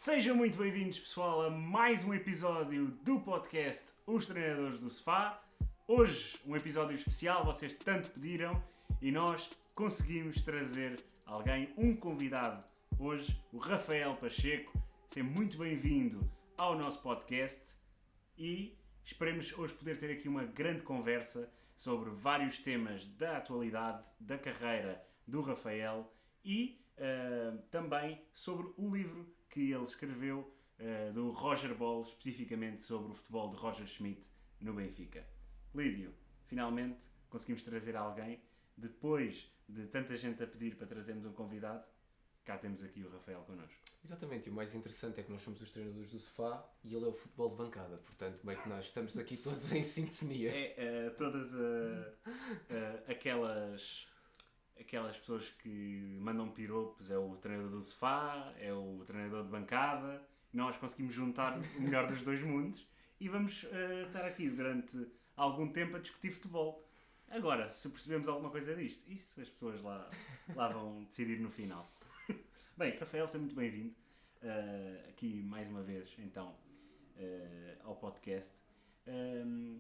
Sejam muito bem-vindos, pessoal, a mais um episódio do podcast Os Treinadores do Sofá. Hoje, um episódio especial, vocês tanto pediram e nós conseguimos trazer alguém, um convidado. Hoje, o Rafael Pacheco. Seja muito bem-vindo ao nosso podcast e esperemos hoje poder ter aqui uma grande conversa sobre vários temas da atualidade, da carreira do Rafael e também sobre o livro que ele escreveu do Roger Ball, especificamente sobre o futebol de Roger Schmidt no Benfica. Lídio, finalmente conseguimos trazer alguém, depois de tanta gente a pedir para trazermos um convidado, cá temos aqui o Rafael connosco. Exatamente, e o mais interessante é que nós somos os treinadores do sofá e ele é o futebol de bancada, portanto, meio que nós estamos aqui todos em sintonia. Todas aquelas pessoas que mandam piropos, é o treinador do sofá, é o treinador de bancada, nós conseguimos juntar o melhor dos dois mundos e vamos estar aqui durante algum tempo a discutir futebol. Agora, se percebemos alguma coisa disto, isso as pessoas lá vão decidir no final. Bem, Rafael, seja muito bem-vindo aqui mais uma vez, então, ao podcast.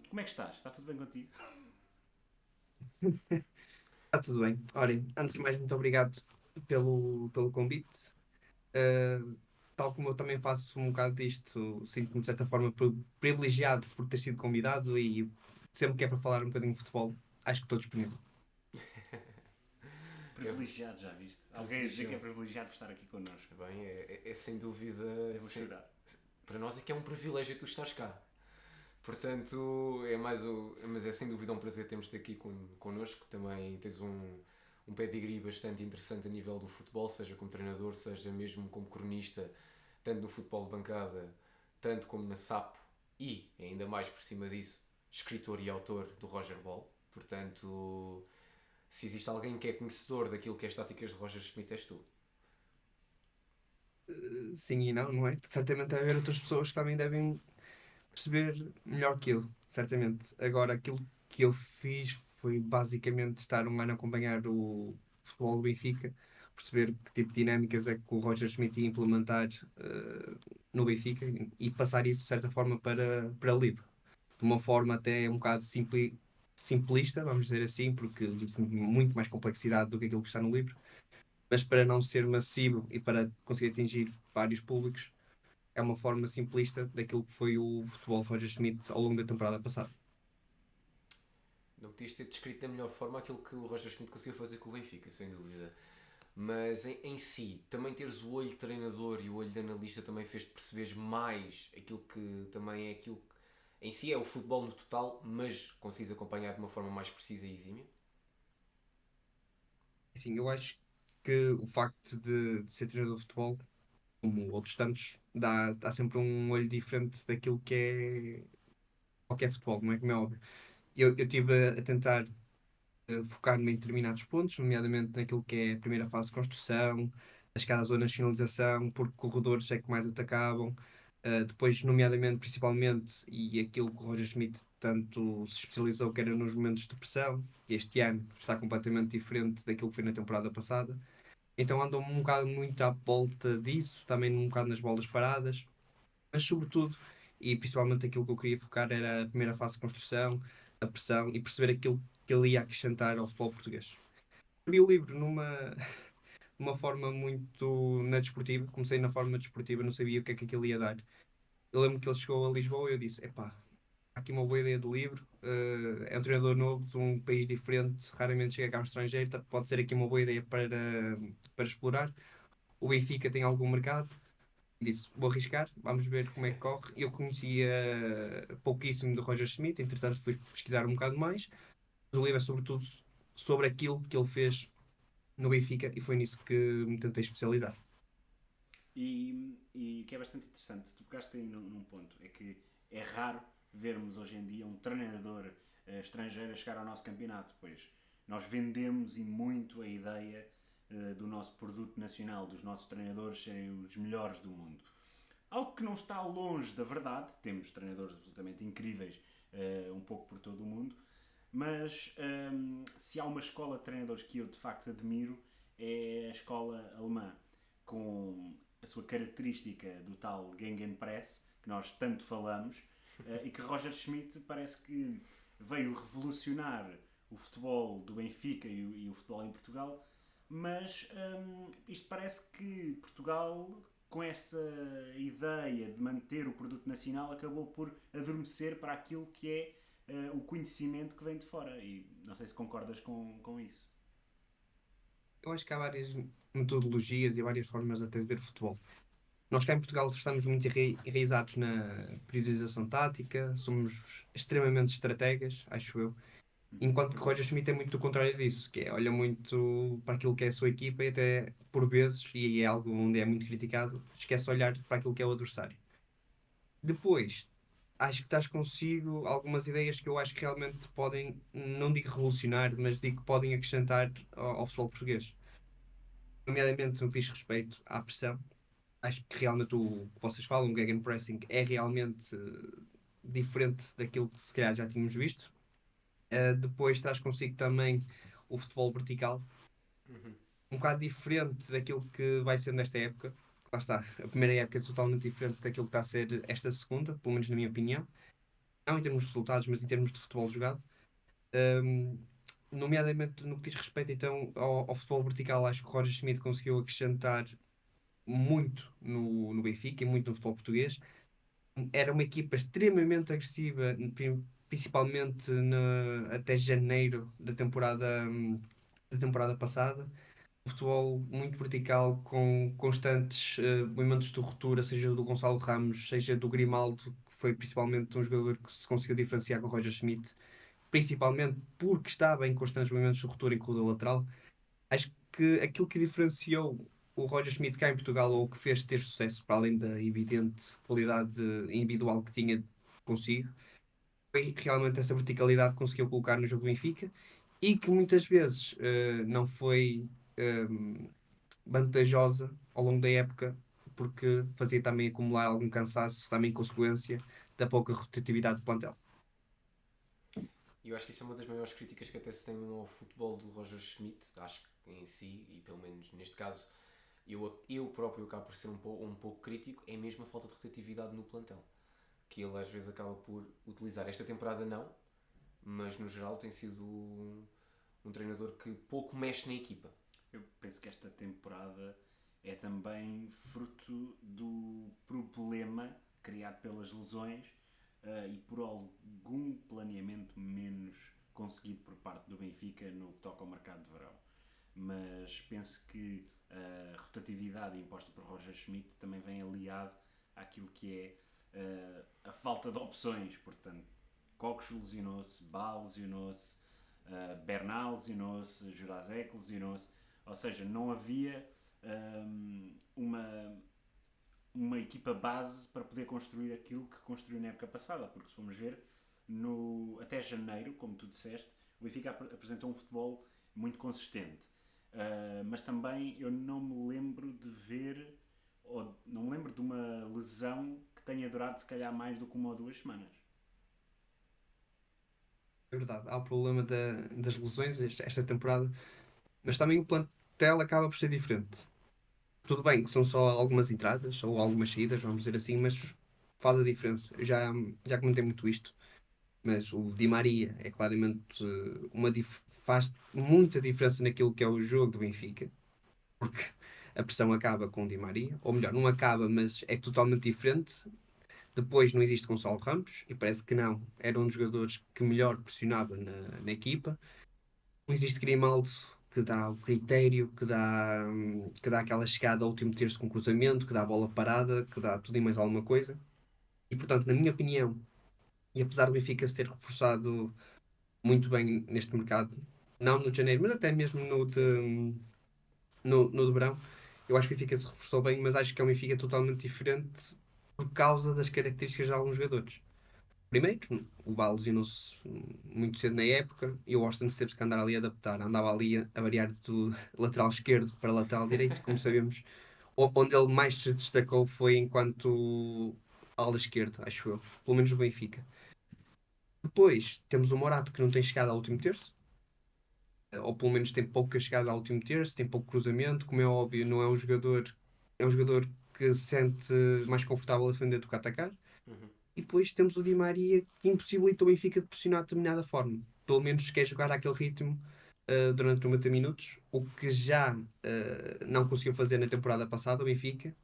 Como é que estás? Está tudo bem contigo? Está tudo bem. Olhem, antes de mais, muito obrigado pelo convite. Tal como eu também faço um bocado disto, sinto-me de certa forma privilegiado por ter sido convidado e sempre que é para falar um bocadinho de futebol, acho que estou disponível. Privilegiado, já viste? Alguém a dizer que é privilegiado por estar aqui connosco. Bem, é sem dúvida... Eu vou chorar. Para nós é que é um privilégio tu estares cá. Portanto, mas é sem dúvida um prazer termos-te aqui connosco. Também tens um pedigree bastante interessante a nível do futebol, seja como treinador, seja mesmo como cronista, tanto no futebol de bancada, tanto como na SAP e, ainda mais por cima disso, escritor e autor do Roger Ball. Portanto, se existe alguém que é conhecedor daquilo que é as táticas de Roger Schmidt, és tu. Sim e não, não é? Certamente deve haver outras pessoas que também devem perceber melhor que eu, certamente. Agora, aquilo que eu fiz foi basicamente estar um ano a acompanhar o futebol do Benfica, perceber que tipo de dinâmicas é que o Roger Schmidt ia implementar no Benfica e passar isso de certa forma para livre. De uma forma até um bocado simplista, vamos dizer assim, porque existe muito mais complexidade do que aquilo que está no livro, mas para não ser massivo e para conseguir atingir vários públicos, é uma forma simplista daquilo que foi o futebol de Roger Schmidt ao longo da temporada passada. Não podias ter descrito da melhor forma aquilo que o Roger Schmidt conseguiu fazer com o Benfica, sem dúvida. Mas em si, também teres o olho de treinador e o olho de analista também fez-te perceberes mais aquilo que também é aquilo que em si é o futebol no total, mas conseguis acompanhar de uma forma mais precisa e exímia? Assim, eu acho que o facto de ser treinador de futebol, como outros tantos, dá sempre um olho diferente daquilo que é qualquer futebol, não é como é óbvio. Eu estive a tentar focar-me em determinados pontos, nomeadamente naquilo que é a primeira fase de construção, as cada zonas de finalização, por corredores é que mais atacavam, depois, nomeadamente, principalmente, e aquilo que o Roger Schmidt tanto se especializou, que era nos momentos de pressão, que este ano está completamente diferente daquilo que foi na temporada passada. Então andam um bocado muito à volta disso, também um bocado nas bolas paradas, mas sobretudo, e principalmente aquilo que eu queria focar era a primeira fase de construção, a pressão e perceber aquilo que ele ia acrescentar ao futebol português. Li o livro numa forma muito na desportiva, comecei na forma desportiva, não sabia o que é que aquilo ia dar. Eu lembro que ele chegou a Lisboa e eu disse, epá, há aqui uma boa ideia de livro, é um treinador novo de um país diferente, raramente chega cá um estrangeiro, pode ser aqui uma boa ideia para explorar. O Benfica tem algum mercado, disse, vou arriscar, vamos ver como é que corre. Eu conhecia pouquíssimo de Roger Schmidt, entretanto fui pesquisar um bocado mais. O livro é sobretudo sobre aquilo que ele fez no Benfica e foi nisso que me tentei especializar. E que é bastante interessante, tu pegaste aí num ponto, é que é raro vermos hoje em dia um treinador estrangeiro a chegar ao nosso campeonato, pois nós vendemos e muito a ideia do nosso produto nacional, dos nossos treinadores serem os melhores do mundo. Algo que não está longe da verdade, temos treinadores absolutamente incríveis um pouco por todo o mundo, mas se há uma escola de treinadores que eu de facto admiro é a escola alemã, com a sua característica do tal Gegenpress, que nós tanto falamos, e que Roger Schmidt parece que veio revolucionar o futebol do Benfica e o futebol em Portugal, mas isto parece que Portugal, com essa ideia de manter o produto nacional, acabou por adormecer para aquilo que é o conhecimento que vem de fora. E não sei se concordas com isso. Eu acho que há várias metodologias e várias formas até de ver futebol. Nós cá em Portugal estamos muito enraizados na periodização tática, somos extremamente estrategas, acho eu. Enquanto que Roger Schmidt é muito do contrário disso, que é, olha muito para aquilo que é a sua equipa e até, por vezes, e é algo onde é muito criticado, esquece olhar para aquilo que é o adversário. Depois, acho que estás consigo algumas ideias que eu acho que realmente podem, não digo revolucionar, mas digo que podem acrescentar ao futebol português. Nomeadamente no que diz respeito à pressão. Acho que realmente o que vocês falam, o gegenpressing, é realmente diferente daquilo que se calhar já tínhamos visto. Depois traz consigo também o futebol vertical, Uhum. um bocado diferente daquilo que vai ser nesta época. Lá está, a primeira época é totalmente diferente daquilo que está a ser esta segunda, pelo menos na minha opinião. Não em termos de resultados, mas em termos de futebol jogado. Um, Nomeadamente no que diz respeito então ao futebol vertical, acho que o Roger Schmidt conseguiu acrescentar muito no Benfica e muito no futebol português. Era uma equipa extremamente agressiva, principalmente até janeiro da temporada passada. Um futebol muito vertical, com constantes movimentos de ruptura, seja do Gonçalo Ramos, seja do Grimaldo, que foi principalmente um jogador que se conseguiu diferenciar com o Roger Schmidt, principalmente porque estava em constantes movimentos de ruptura em corredor lateral. Acho que aquilo que diferenciou o Roger Schmidt cá em Portugal, ou que fez ter sucesso, para além da evidente qualidade individual que tinha consigo, foi realmente essa verticalidade que conseguiu colocar no jogo do Benfica e que muitas vezes não foi vantajosa ao longo da época, porque fazia também acumular algum cansaço, também consequência da pouca rotatividade do plantel. E eu acho que isso é uma das maiores críticas que até se tem ao futebol do Roger Schmidt, acho que em si, e pelo menos neste caso, eu próprio acabo por ser um pouco crítico, é mesmo a falta de rotatividade no plantel. Que ele às vezes acaba por utilizar. Esta temporada não, mas no geral tem sido um treinador que pouco mexe na equipa. Eu penso que esta temporada é também fruto do problema criado pelas lesões e por algum planeamento menos conseguido por parte do Benfica no que toca ao mercado de verão. Mas penso que a rotatividade imposta por Roger Schmidt também vem aliado àquilo que é a falta de opções. Portanto, Cox lesionou-se, Bal lesionou-se, Bernal lesionou-se, Jurasek lesionou-se. Ou seja, não havia uma equipa base para poder construir aquilo que construiu na época passada, porque se formos ver, até janeiro, como tu disseste, o Benfica apresentou um futebol muito consistente. Mas também eu não me lembro de ver, ou não me lembro de uma lesão que tenha durado se calhar mais do que 1 ou 2 semanas. É verdade, há o problema das lesões esta temporada, mas também o plantel acaba por ser diferente. Tudo bem que são só algumas entradas ou algumas saídas, vamos dizer assim, mas faz a diferença. Eu já comentei muito isto, mas o Di Maria é claramente faz muita diferença naquilo que é o jogo do Benfica, porque a pressão acaba com o Di Maria, ou melhor, não acaba, mas é totalmente diferente. Depois não existe Gonçalo Ramos, e parece que não, era um dos jogadores que melhor pressionava na equipa. Não existe Grimaldo, que dá o critério, que dá aquela chegada ao último terço com cruzamento, que dá a bola parada, que dá tudo e mais alguma coisa. E portanto, na minha opinião, e apesar do Benfica se ter reforçado muito bem neste mercado, não no de janeiro, mas até mesmo no de verão, eu acho que o Benfica se reforçou bem, mas acho que é um Benfica totalmente diferente por causa das características de alguns jogadores. Primeiro, o Bale lesionou-se muito cedo na época e o Austin teve que andar ali a adaptar. Andava ali a variar do lateral esquerdo para lateral direito, como sabemos. Onde ele mais se destacou foi enquanto ala esquerda, acho eu. Pelo menos no Benfica. Depois temos o Morato, que não tem chegado ao último terço. Ou pelo menos tem pouca chegada ao último terço, tem pouco cruzamento. Como é óbvio, não é um jogador. É um jogador que se sente mais confortável a defender do que a atacar. Uhum. E depois temos o Di Maria que impossibilita o Benfica de pressionar de determinada forma. Pelo menos se quer jogar àquele ritmo durante 90 minutos, o que já não conseguiu fazer na temporada passada o Benfica,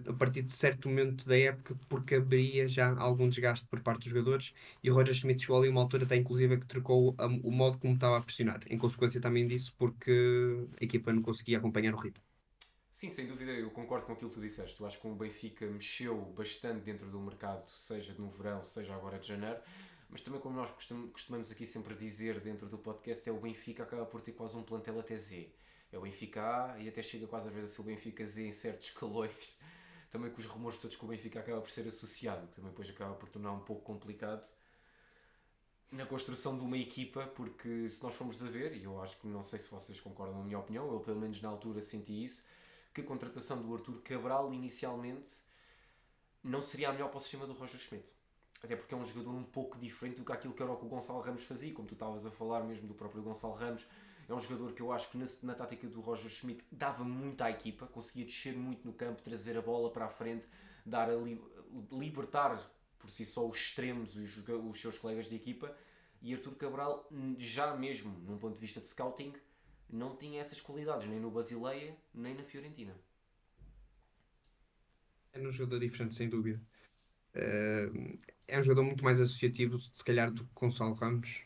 a partir de certo momento da época, porque haveria já algum desgaste por parte dos jogadores e o Roger Schmidt chegou ali uma altura até inclusive que trocou o modo como estava a pressionar. Em consequência também disso, porque a equipa não conseguia acompanhar o ritmo. Sim, sem dúvida, eu concordo com aquilo que tu disseste. Eu acho que o Benfica mexeu bastante dentro do mercado, seja no verão, seja agora de janeiro, mas também, como nós costumamos aqui sempre dizer dentro do podcast, é o Benfica acaba por ter quase um plantel até Z. É o Benfica A e até chega quase às vezes a ser o Benfica Z em certos escalões. Também com os rumores todos que o Benfica acaba por ser associado, que também depois acaba por tornar um pouco complicado na construção de uma equipa, porque se nós formos a ver, e eu acho que não sei se vocês concordam na minha opinião, eu pelo menos na altura senti isso, que a contratação do Arthur Cabral inicialmente não seria a melhor para o sistema do Roger Schmidt. Até porque é um jogador um pouco diferente do que aquilo que era o que o Gonçalo Ramos fazia, como tu estavas a falar mesmo do próprio Gonçalo Ramos. É um jogador que eu acho que na tática do Roger Schmidt dava muito à equipa, conseguia descer muito no campo, trazer a bola para a frente, dar libertar por si só os extremos, os seus colegas de equipa. E Arthur Cabral, já mesmo num ponto de vista de scouting, não tinha essas qualidades, nem no Basileia, nem na Fiorentina. É um jogador diferente, sem dúvida. É um jogador muito mais associativo, se calhar, do que Gonçalo Ramos.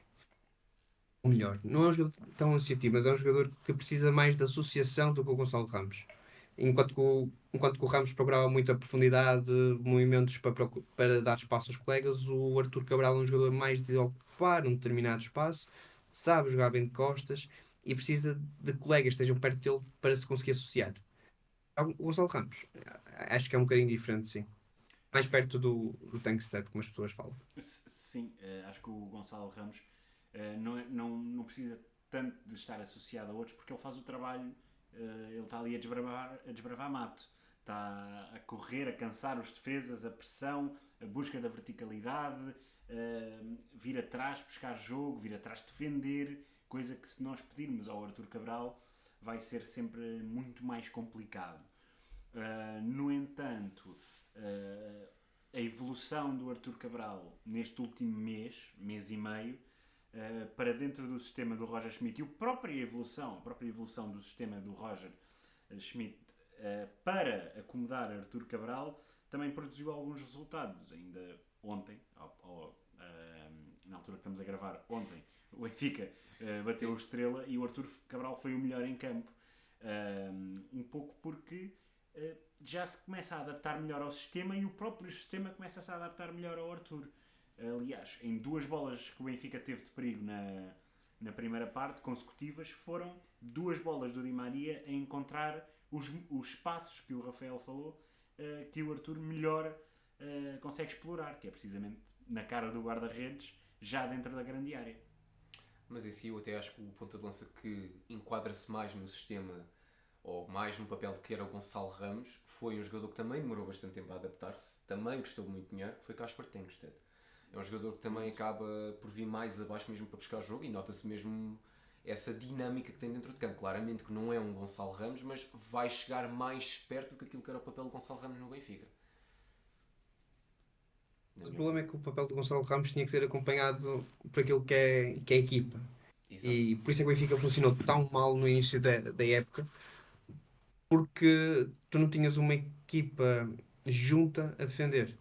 Ou melhor, não é um jogador tão associativo, mas é um jogador que precisa mais de associação do que o Gonçalo Ramos. Enquanto que o Ramos procurava muita profundidade, movimentos para dar espaço aos colegas, o Arthur Cabral é um jogador mais de ocupar um determinado espaço, sabe jogar bem de costas e precisa de colegas que estejam perto dele para se conseguir associar. O Gonçalo Ramos, acho que é um bocadinho diferente, sim. Mais perto do Tankstead, como as pessoas falam. Sim, acho que o Gonçalo Ramos não precisa tanto de estar associado a outros porque ele faz o trabalho, ele está ali a desbravar mato, está a correr, a cansar os defesas, a pressão, a busca da verticalidade, vir atrás buscar jogo, vir atrás defender, coisa que se nós pedirmos ao Arthur Cabral vai ser sempre muito mais complicado. No entanto, a evolução do Arthur Cabral neste último mês e meio, para dentro do sistema do Roger Schmidt e a própria evolução do sistema do Roger Schmidt para acomodar Arthur Cabral também produziu alguns resultados. Ainda ontem, na altura que estamos a gravar, ontem, o Benfica bateu o Estrela e o Arthur Cabral foi o melhor em campo. Um pouco porque já se começa a adaptar melhor ao sistema e o próprio sistema começa-se a adaptar melhor ao Arthur. Aliás, em 2 bolas que o Benfica teve de perigo na primeira parte, consecutivas, foram 2 bolas do Di Maria a encontrar os espaços que o Rafael falou, que o Arthur melhor consegue explorar, que é precisamente na cara do guarda-redes, já dentro da grande área. Mas isso eu até acho que o ponta de lança que enquadra-se mais no sistema ou mais no papel que era o Gonçalo Ramos, foi um jogador que também demorou bastante tempo a adaptar-se, também custou muito dinheiro, que foi Kasper Tengstedt. É um jogador que também acaba por vir mais abaixo mesmo para buscar jogo e nota-se mesmo essa dinâmica que tem dentro de campo. Claramente que não é um Gonçalo Ramos, mas vai chegar mais perto do que aquilo que era o papel do Gonçalo Ramos no Benfica. Mas o problema é que o papel do Gonçalo Ramos tinha que ser acompanhado por aquilo que é a equipa. Exato. E por isso é que o Benfica funcionou tão mal no início da época, porque tu não tinhas uma equipa junta a defender.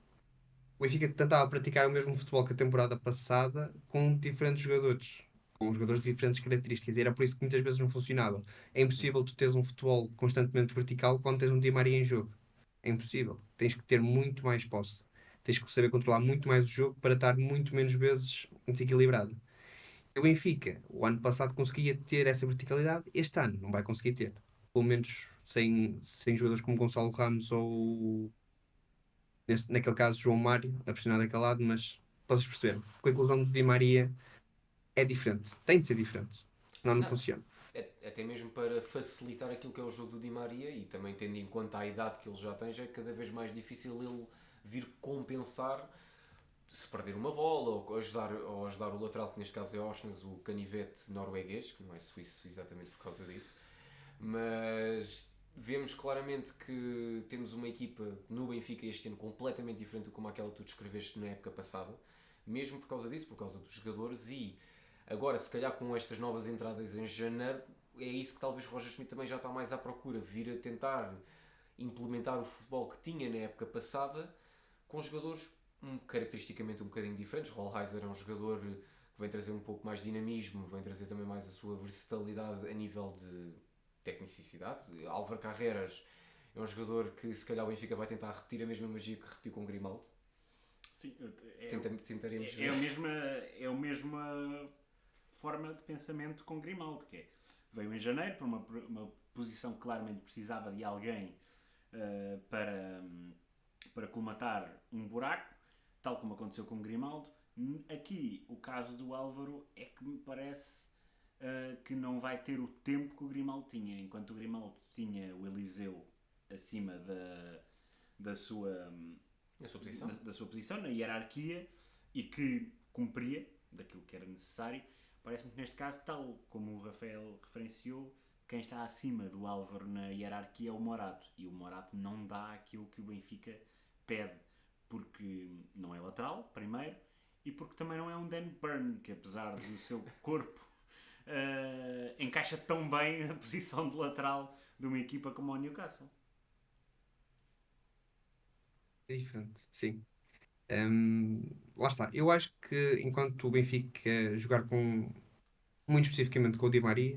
O Benfica tentava praticar o mesmo futebol que a temporada passada com diferentes jogadores, com jogadores de diferentes características, e era por isso que muitas vezes não funcionava. É impossível tu teres um futebol constantemente vertical quando tens um Di Maria em jogo. É impossível. Tens que ter muito mais posse. Tens que saber controlar muito mais o jogo para estar muito menos vezes desequilibrado. O Benfica, o ano passado conseguia ter essa verticalidade, este ano não vai conseguir ter. Pelo menos sem jogadores como Gonçalo Ramos ou, naquele caso, João Mário, a pressionar daquele lado, mas vocês perceberam. Com a inclusão de Di Maria é diferente. Tem de ser diferente. Senão não Não, funciona. até mesmo para facilitar aquilo que é o jogo do Di Maria e também tendo em conta a idade que ele já tem, já é cada vez mais difícil ele vir compensar se perder uma bola ou ajudar o lateral, que neste caso é Orsnes, o canivete norueguês, que não é suíço exatamente por causa disso, mas vemos claramente que temos uma equipa no Benfica este ano completamente diferente do como aquela que tu descreveste na época passada, mesmo por causa disso, por causa dos jogadores, e agora se calhar com estas novas entradas em janeiro, é isso que talvez Roger Schmidt também já está mais à procura, vir a tentar implementar o futebol que tinha na época passada com jogadores caracteristicamente um bocadinho diferentes. Rollheiser é um jogador que vem trazer um pouco mais de dinamismo, vem trazer também mais a sua versatilidade a nível de tecnicidade. Álvaro Carreras é um jogador que se calhar o Benfica vai tentar repetir a mesma magia que repetiu com Grimaldo. Sim, Tentaremos ver. é a mesma forma de pensamento com Grimaldo, que é, veio em janeiro para uma posição que claramente precisava de alguém para colmatar um buraco, tal como aconteceu com Grimaldo. Aqui, o caso do Álvaro é que me parece que não vai ter o tempo que o Grimaldo tinha. Enquanto o Grimaldo tinha o Eliseu acima da sua posição na hierarquia e que cumpria daquilo que era necessário, parece-me que neste caso, tal como o Rafael referenciou, quem está acima do Álvaro na hierarquia é o Morato, e o Morato não dá aquilo que o Benfica pede, porque não é lateral, primeiro, e porque também não é um Dan Burn, que apesar do seu corpo encaixa tão bem na posição de lateral de uma equipa como o Newcastle. É diferente, sim. Lá está. Eu acho que enquanto o Benfica jogar muito especificamente com o Di Maria,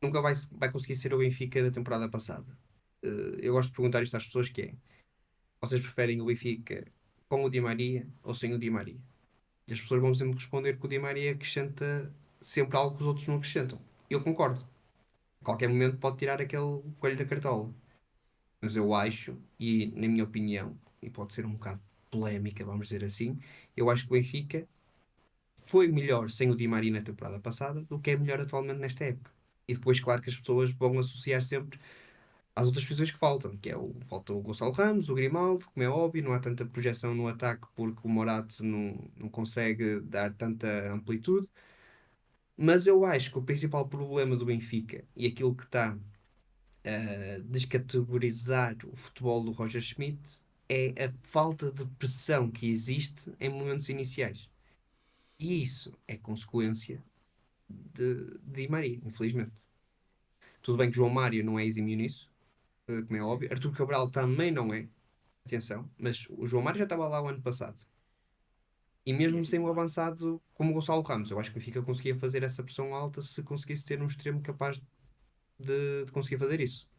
nunca vai conseguir ser o Benfica da temporada passada. Eu gosto de perguntar isto às pessoas que é: vocês preferem o Benfica com o Di Maria ou sem o Di Maria? E as pessoas vão sempre responder que o Di Maria acrescenta sempre algo que os outros não acrescentam. Eu concordo. A qualquer momento pode tirar aquele coelho da cartola. Mas eu acho, e na minha opinião, e pode ser um bocado polémica, vamos dizer assim, eu acho que o Benfica foi melhor sem o Di Maria na temporada passada do que é melhor atualmente nesta época. E depois, claro que as pessoas vão associar sempre às outras posições que faltam, que é falta o Gonçalo Ramos, o Grimaldo, como é óbvio, não há tanta projeção no ataque porque o Morato não consegue dar tanta amplitude. Mas eu acho que o principal problema do Benfica e aquilo que está a descategorizar o futebol do Roger Schmidt é a falta de pressão que existe em momentos iniciais. E isso é consequência de Di Maria, infelizmente. Tudo bem que João Mário não é exímio nisso, como é Sim, óbvio. sim. Artur Cabral também não é, atenção, mas o João Mário já estava lá o ano passado. E E é mesmo sem um titular. avançado como o Gonçalo Ramos, eu acho que o Benfica conseguia fazer essa pressão alta se conseguisse ter um extremo capaz de conseguir fazer isso.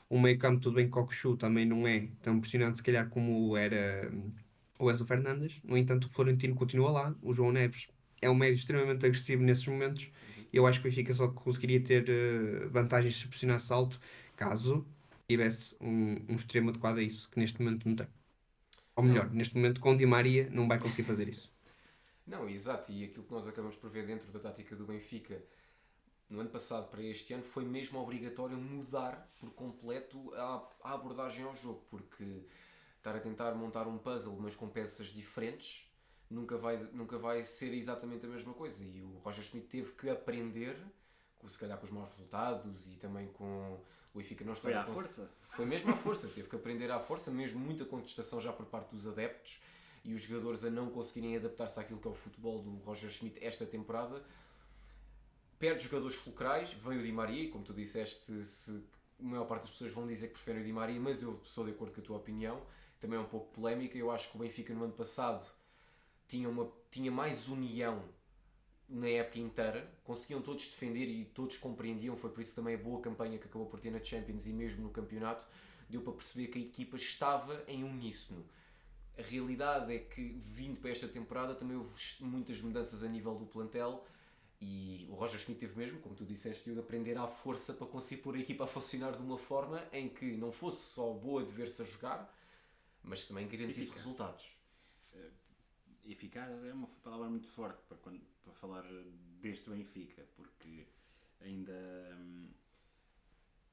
O meio campo, tudo bem que Cockchu também não é tão impressionante, se calhar, como era o Enzo Fernandes. No entanto, o Florentino continua lá. O João Neves é um médio extremamente agressivo nesses momentos. Uhum. Eu acho que o Benfica só conseguiria ter vantagens se pressionasse alto, caso tivesse um extremo adequado a isso, que neste momento não tem. Ou Não, melhor, neste momento com Di Maria não vai conseguir fazer isso. não, exato, e aquilo que nós acabamos por ver dentro da tática do Benfica no ano passado para este ano foi mesmo obrigatório mudar por completo a abordagem ao jogo, porque estar a tentar montar um puzzle mas com peças diferentes nunca vai ser exatamente a mesma coisa, e o Roger Schmidt teve que aprender, se calhar com os maus resultados e também com o Benfica não estar Foi a à força. foi mesmo à força, teve que aprender à força, mesmo muita contestação já por parte dos adeptos e os jogadores a não conseguirem adaptar-se àquilo que é o futebol do Roger Schmidt esta temporada. Perde jogadores fulcrais, vem o Di Maria, e como tu disseste, a maior parte das pessoas vão dizer que preferem o Di Maria, mas eu sou de acordo com a tua opinião, também é um pouco polémica. Eu acho que o Benfica no ano passado tinha mais união na época inteira, conseguiam todos defender e todos compreendiam, foi por isso também a boa campanha que acabou por ter na Champions e mesmo no campeonato, deu para perceber que a equipa estava em uníssono. A realidade é que, vindo para esta temporada, também houve muitas mudanças a nível do plantel e o Roger Schmidt teve mesmo, como tu disseste, de aprender à força para conseguir pôr a equipa a funcionar de uma forma em que não fosse só boa de ver-se a jogar, mas que também garantisse Eficaz. resultados. Eficaz é uma palavra muito forte para falar deste Benfica, porque ainda,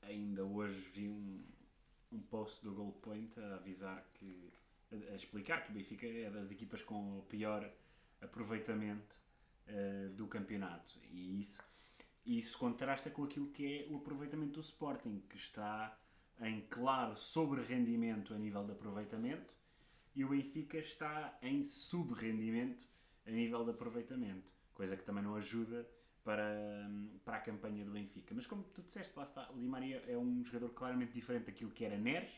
ainda hoje vi um post do Goal Point a avisar a explicar que o Benfica é das equipas com o pior aproveitamento do campeonato, e isso E isso contrasta com aquilo que é o aproveitamento do Sporting, que está em claro sobre-rendimento a nível de aproveitamento, e o Benfica está em sub-rendimento a nível de aproveitamento, coisa que também não ajuda para a campanha do Benfica. Mas como tu disseste, lá está, o Di Maria é um jogador claramente diferente daquilo que era Neres,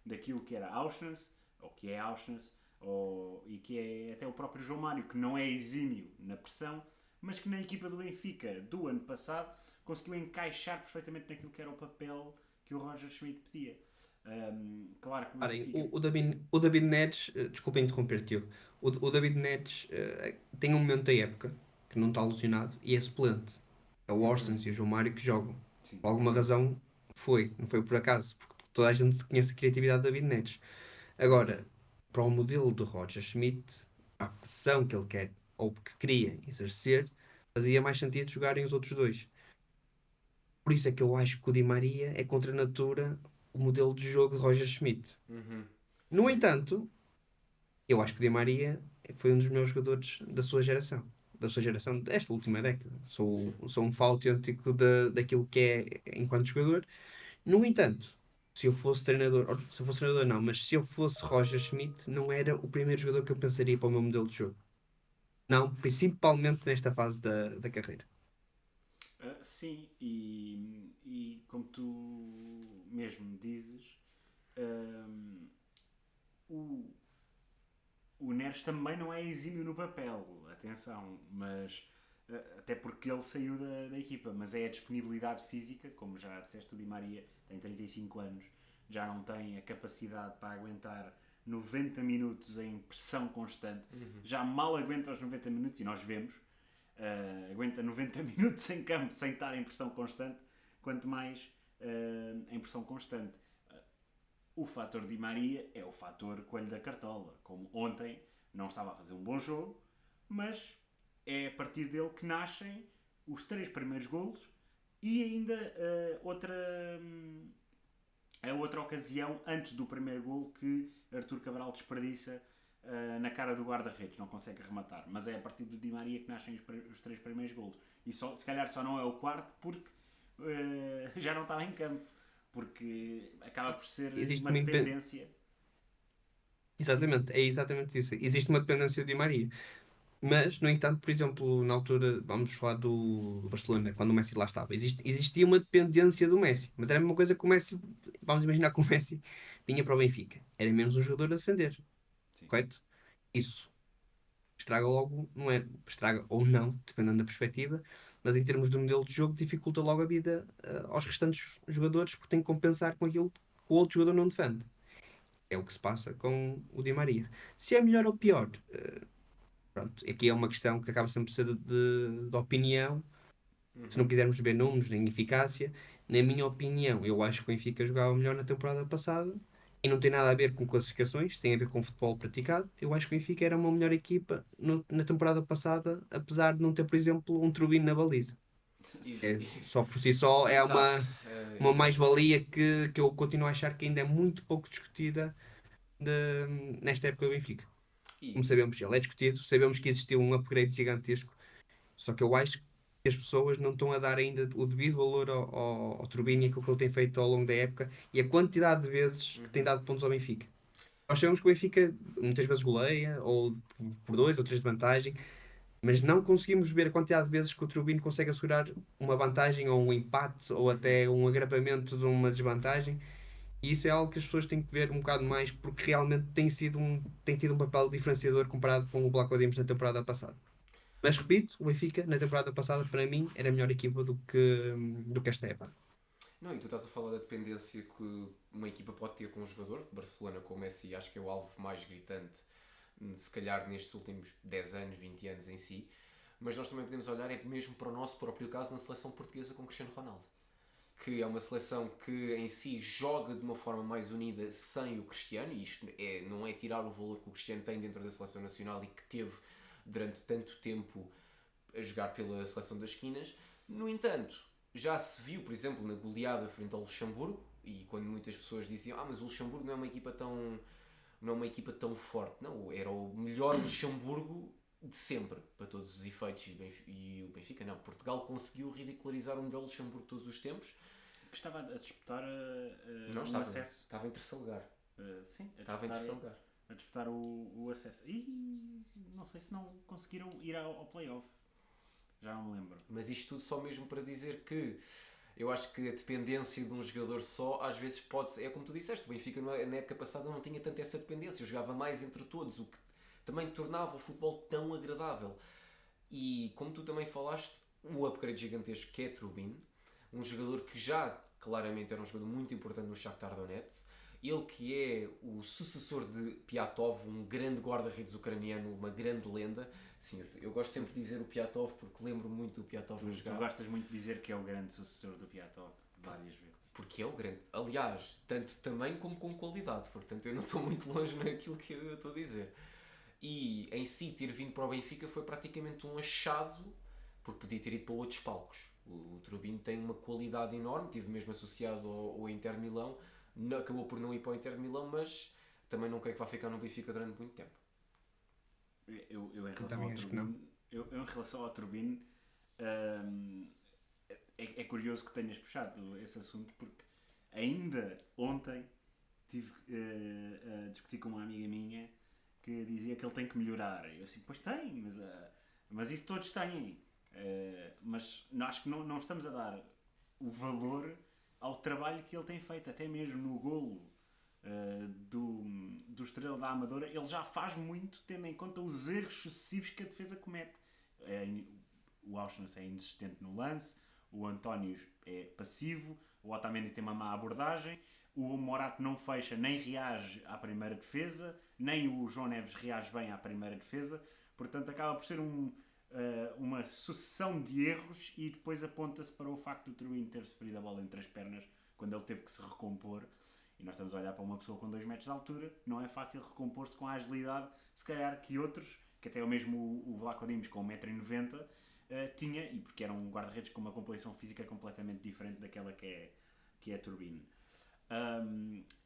daquilo que era Auschwitz, ou que é Auschwitz, e que é até o próprio João Mário, que não é exímio na pressão, mas que na equipa do Benfica do ano passado conseguiu encaixar perfeitamente naquilo que era o papel que o Roger Schmidt pedia. Claro que o Parem, Benfica... o David Neres, desculpa interromper, Tio. O David Neres tem um momento da época que não está alucinado e é suplente. É o Orsens e o João Mário que jogam. Sim. Por alguma razão não foi por acaso, porque toda a gente conhece a criatividade de David Neres. Agora, para o modelo de Roger Schmidt, a pressão que ele quer ou que queria exercer, fazia mais sentido jogarem os outros dois. Por isso é que eu acho que o Di Maria é contra a natura o modelo de jogo de Roger Schmidt. No Sim. entanto, eu acho que o Di Maria foi um dos meus jogadores da sua geração. Da sua geração, desta última década. Sou um fã autêntico daquilo que é enquanto jogador. No entanto, se eu fosse treinador, ou, se eu fosse treinador não, mas se eu fosse Roger Schmidt, não era o primeiro jogador que eu pensaria para o meu modelo de jogo. Não, principalmente nesta fase da carreira. Sim, e como tu mesmo dizes, um, o, o Neres também não é exímio no papel, atenção, mas até porque ele saiu da equipa, mas é a disponibilidade física, como já disseste, o Di Maria tem 35 anos, já não tem a capacidade para aguentar 90 minutos em pressão constante, já mal aguenta os 90 minutos, e nós vemos, aguenta 90 minutos em campo sem estar em pressão constante, quanto mais em pressão constante. O fator Di Maria é o fator coelho da cartola, como ontem não estava a fazer um bom jogo, mas é a partir dele que nascem os 3 primeiros golos e ainda a outra ocasião antes do primeiro golo que Artur Cabral desperdiça na cara do guarda-redes, não consegue rematar, mas é a partir do Di Maria que nascem os 3 primeiros golos, e se calhar só não é o quarto porque já não estava em campo, porque acaba por ser Existe uma uma dependência. Exatamente, é exatamente isso. Existe uma dependência de Di Maria. Mas, no entanto, por exemplo, na altura, vamos falar do Barcelona, quando o Messi lá estava, existia uma dependência do Messi, mas era a mesma coisa que o Messi, vamos imaginar que o Messi vinha para o Benfica, era menos um jogador a defender, Sim. correto? Isso estraga logo, não é? Estraga ou não, dependendo da perspectiva, mas em termos de modelo de jogo, dificulta logo a vida aos restantes jogadores porque tem que compensar com aquilo que o outro jogador não defende. É o que se passa com o Di Maria. Se é melhor ou pior, pronto, aqui é uma questão que acaba sempre por ser de opinião. Se não quisermos ver números nem eficácia, na minha opinião, eu acho que o Benfica jogava melhor na temporada passada e não tem nada a ver com classificações, tem a ver com futebol praticado. Eu acho que o Benfica era uma melhor equipa na temporada passada, apesar de não ter, por exemplo, um Turbino na baliza. É, só por si só é Exato. uma Exato. mais-valia que eu continuo a achar que ainda é muito pouco discutida nesta época do Benfica. Como E, sabemos, ele é discutido, sabemos que existiu um upgrade gigantesco, só que eu acho que as pessoas não estão a dar ainda o devido valor ao Turbine e aquilo que ele tem feito ao longo da época e a quantidade de vezes que tem dado pontos ao Benfica. Nós sabemos que o Benfica muitas vezes goleia, ou por 2 ou 3 de vantagem, mas não conseguimos ver a quantidade de vezes que o Turbine consegue assegurar uma vantagem ou um empate ou até um agravamento de uma desvantagem. E isso é algo que as pessoas têm que ver um bocado mais porque realmente tem tido um papel diferenciador comparado com o Black Dimos na temporada passada. Mas repito, o Benfica na temporada passada para mim era a melhor equipa do que esta época. não, e tu estás a falar da dependência que uma equipa pode ter com um jogador. Barcelona com o Messi acho que é o alvo mais gritante, se calhar nestes últimos 10 anos, 20 anos em si. Mas nós também podemos olhar mesmo para o nosso próprio caso na seleção portuguesa com Cristiano Ronaldo, que é uma seleção que em si joga de uma forma mais unida sem o Cristiano, e isto não é tirar o valor que o Cristiano tem dentro da seleção nacional e que teve durante tanto tempo a jogar pela seleção das esquinas. No entanto, já se viu, por exemplo, na goleada frente ao Luxemburgo, e quando muitas pessoas diziam mas o Luxemburgo não é uma equipa tão forte. Não, era o melhor Luxemburgo de sempre, para todos os efeitos, e o Benfica não. Portugal conseguiu ridicularizar o melhor Luxemburgo de todos os tempos. Que estava a disputar Não, um acesso. estava em terceiro lugar. Sim, Estava em terceiro lugar. a disputar o acesso. E não sei se não conseguiram ir ao playoff. Já não me lembro. Mas isto tudo só mesmo para dizer que eu acho que a dependência de um jogador só, às vezes pode. É como tu disseste, o Benfica na época passada não tinha tanto essa dependência. Eu jogava mais entre todos, o que também tornava o futebol tão agradável. E como tu também falaste, um upgrade gigantesco que é Trubin, um jogador que já claramente era um jogador muito importante no Shakhtar Donetsk. Ele que é o sucessor de Piatov, um grande guarda-redes ucraniano, uma grande lenda. Sim, eu gosto sempre de dizer o Piatov porque lembro muito do Piatov a Tu jogar. gostas muito de dizer que é o grande sucessor do Piatov, várias vezes. Porque é o grande. Aliás, tanto também como com qualidade. Portanto, eu não estou muito longe naquilo que eu estou a dizer. E em si, ter vindo para o Benfica foi praticamente um achado, porque podia ter ido para outros palcos. O Trubin tem uma qualidade enorme, estive mesmo associado ao Inter Milão. Acabou por não ir para o Inter Milão, mas também não creio que vá ficar no Benfica durante muito tempo. Eu em relação também ao acho que não. Turbine, eu em relação ao Turbine, é curioso que tenhas puxado esse assunto porque ainda ontem estive a discutir com uma amiga minha que dizia que ele tem que melhorar. Eu assim, pois tem, mas isso todos têm. Mas acho que não estamos a dar o valor ao trabalho que ele tem feito, até mesmo no golo do Estrela da Amadora, ele já faz muito, tendo em conta os erros sucessivos que a defesa comete. O Auschwitz é inexistente no lance, o António é passivo, o Otamendi tem uma má abordagem, o Morato não fecha nem reage à primeira defesa, nem o João Neves reage bem à primeira defesa, portanto acaba por ser uma sucessão de erros e depois aponta-se para o facto do Trubin ter sofrido a bola entre as pernas quando ele teve que se recompor. E nós estamos a olhar para uma pessoa com 2 metros de altura, não é fácil recompor-se com a agilidade, se calhar que outros, que até o mesmo o Vlaco Dimos com 1,90m tinha, e porque era um guarda-redes com uma composição física completamente diferente daquela que é a Turbine.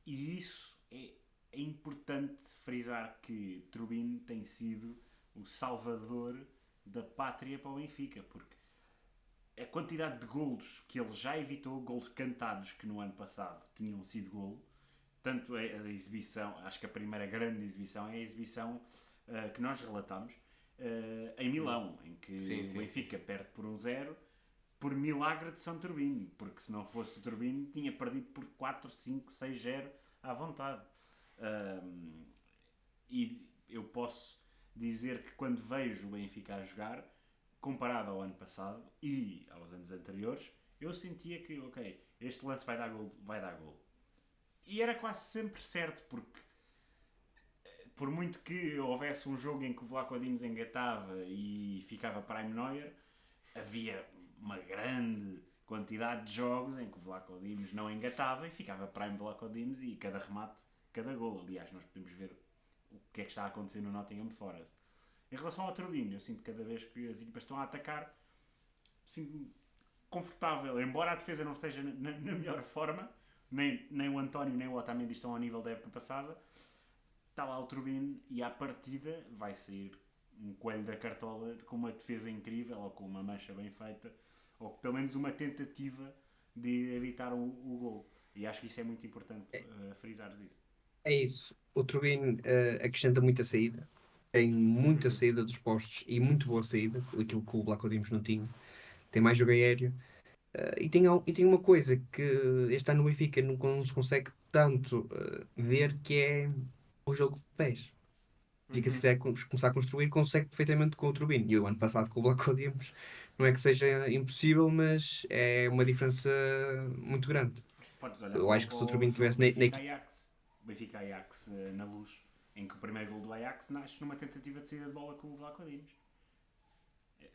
E isso é importante frisar que Turbine tem sido o salvador da pátria para o Benfica, porque a quantidade de golos que ele já evitou, golos cantados que no ano passado tinham sido golo, tanto a exibição, acho que a primeira grande exibição é a exibição que nós relatamos em Milão, em que o Benfica perde por 1-0 por milagre de São Turbine, porque se não fosse o Turbine tinha perdido por 4, 5, 6-0 à vontade. E eu posso dizer que quando vejo o Benfica a jogar, comparado ao ano passado e aos anos anteriores, eu sentia que, ok, este lance vai dar gol. E era quase sempre certo, porque por muito que houvesse um jogo em que o Vlaco Dimos engatava e ficava Prime Neuer, havia uma grande quantidade de jogos em que o Vlaco Dimos não engatava e ficava Prime Vlaco Dimos e cada remate, cada gol. Aliás, nós podemos ver o que é que está a acontecer no Nottingham Forest. Em relação ao Turbine, eu sinto que cada vez que as equipas estão a atacar, sinto-me confortável, embora a defesa não esteja na melhor forma, nem o António nem o Otamendi estão ao nível da época passada, está lá o Turbine e à partida vai sair um coelho da cartola com uma defesa incrível ou com uma mancha bem feita, ou pelo menos uma tentativa de evitar o gol. E acho que isso é muito importante frisares isso. É isso. O Turbine acrescenta muita saída. Tem muita saída dos postos e muito boa saída, aquilo que o Vlaco Dimos não tinha. Tem mais jogo aéreo. E tem uma coisa que este ano o Benfica não se consegue tanto ver, que é o jogo de pés. O Benfica, se quiser começar a construir, consegue perfeitamente com o Turbine. E o ano passado com o Vlaco Dimos não é que seja impossível, mas é uma diferença muito grande. Podes olhar Eu acho que se o para Turbine o jogo tivesse na equipe. Benfica-Ajax na Luz, em que o primeiro gol do Ajax nasce numa tentativa de saída de bola com o Vlaco Dimos.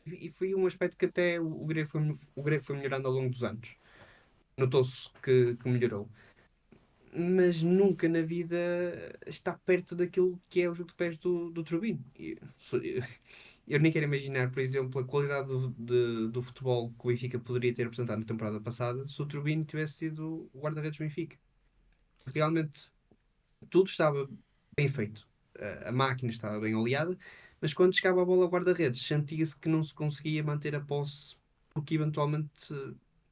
E foi um aspecto que até o Grego foi melhorando ao longo dos anos. Notou-se que melhorou. Mas nunca na vida está perto daquilo que é o jogo de pés do Turbine. Eu nem quero imaginar, por exemplo, a qualidade do futebol que o Benfica poderia ter apresentado na temporada passada se o Turbine tivesse sido o guarda-redes do Benfica. Realmente tudo estava bem feito. A máquina estava bem oleada, mas quando chegava a bola ao guarda-redes, sentia-se que não se conseguia manter a posse, porque eventualmente,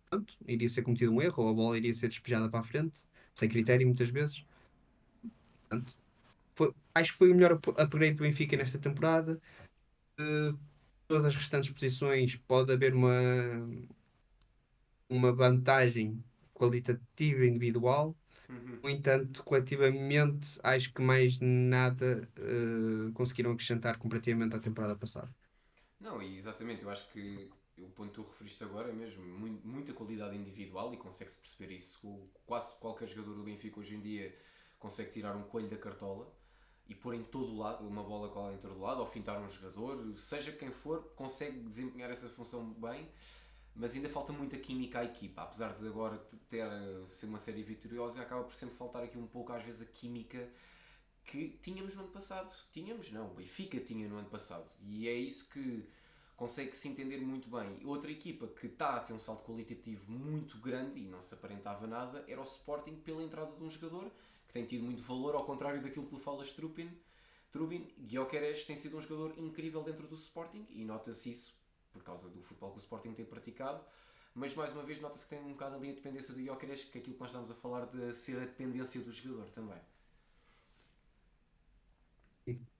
pronto, iria ser cometido um erro, ou a bola iria ser despejada para a frente, sem critério muitas vezes. Portanto, acho que foi o melhor upgrade do Benfica nesta temporada. Eh, Todas as restantes posições pode haver uma vantagem qualitativa individual. Uhum. No entanto, coletivamente, acho que mais nada conseguiram acrescentar comparativamente à temporada passada. Não, e exatamente, eu acho que o ponto que tu referiste agora é mesmo muita qualidade individual e consegue-se perceber isso. Quase qualquer jogador do Benfica hoje em dia consegue tirar um coelho da cartola e pôr em todo o lado, uma bola cola em todo o lado, ou fintar um jogador, seja quem for, consegue desempenhar essa função bem, mas ainda falta muita química à equipa. Apesar de agora ser uma série vitoriosa, acaba por sempre faltar aqui um pouco, às vezes, a química que tínhamos no ano passado. Tínhamos, não, o Benfica tinha no ano passado. E é isso que consegue-se entender muito bem. Outra equipa que está a ter um salto qualitativo muito grande e não se aparentava nada era o Sporting, pela entrada de um jogador que tem tido muito valor, ao contrário daquilo que tu falas, Trubin. Gyökeres tem sido um jogador incrível dentro do Sporting e nota-se isso por causa do futebol que o Sporting tem praticado. Mas mais uma vez nota-se que tem um bocado ali a dependência do Gyökeres, que é aquilo que nós estamos a falar de ser a dependência do jogador também.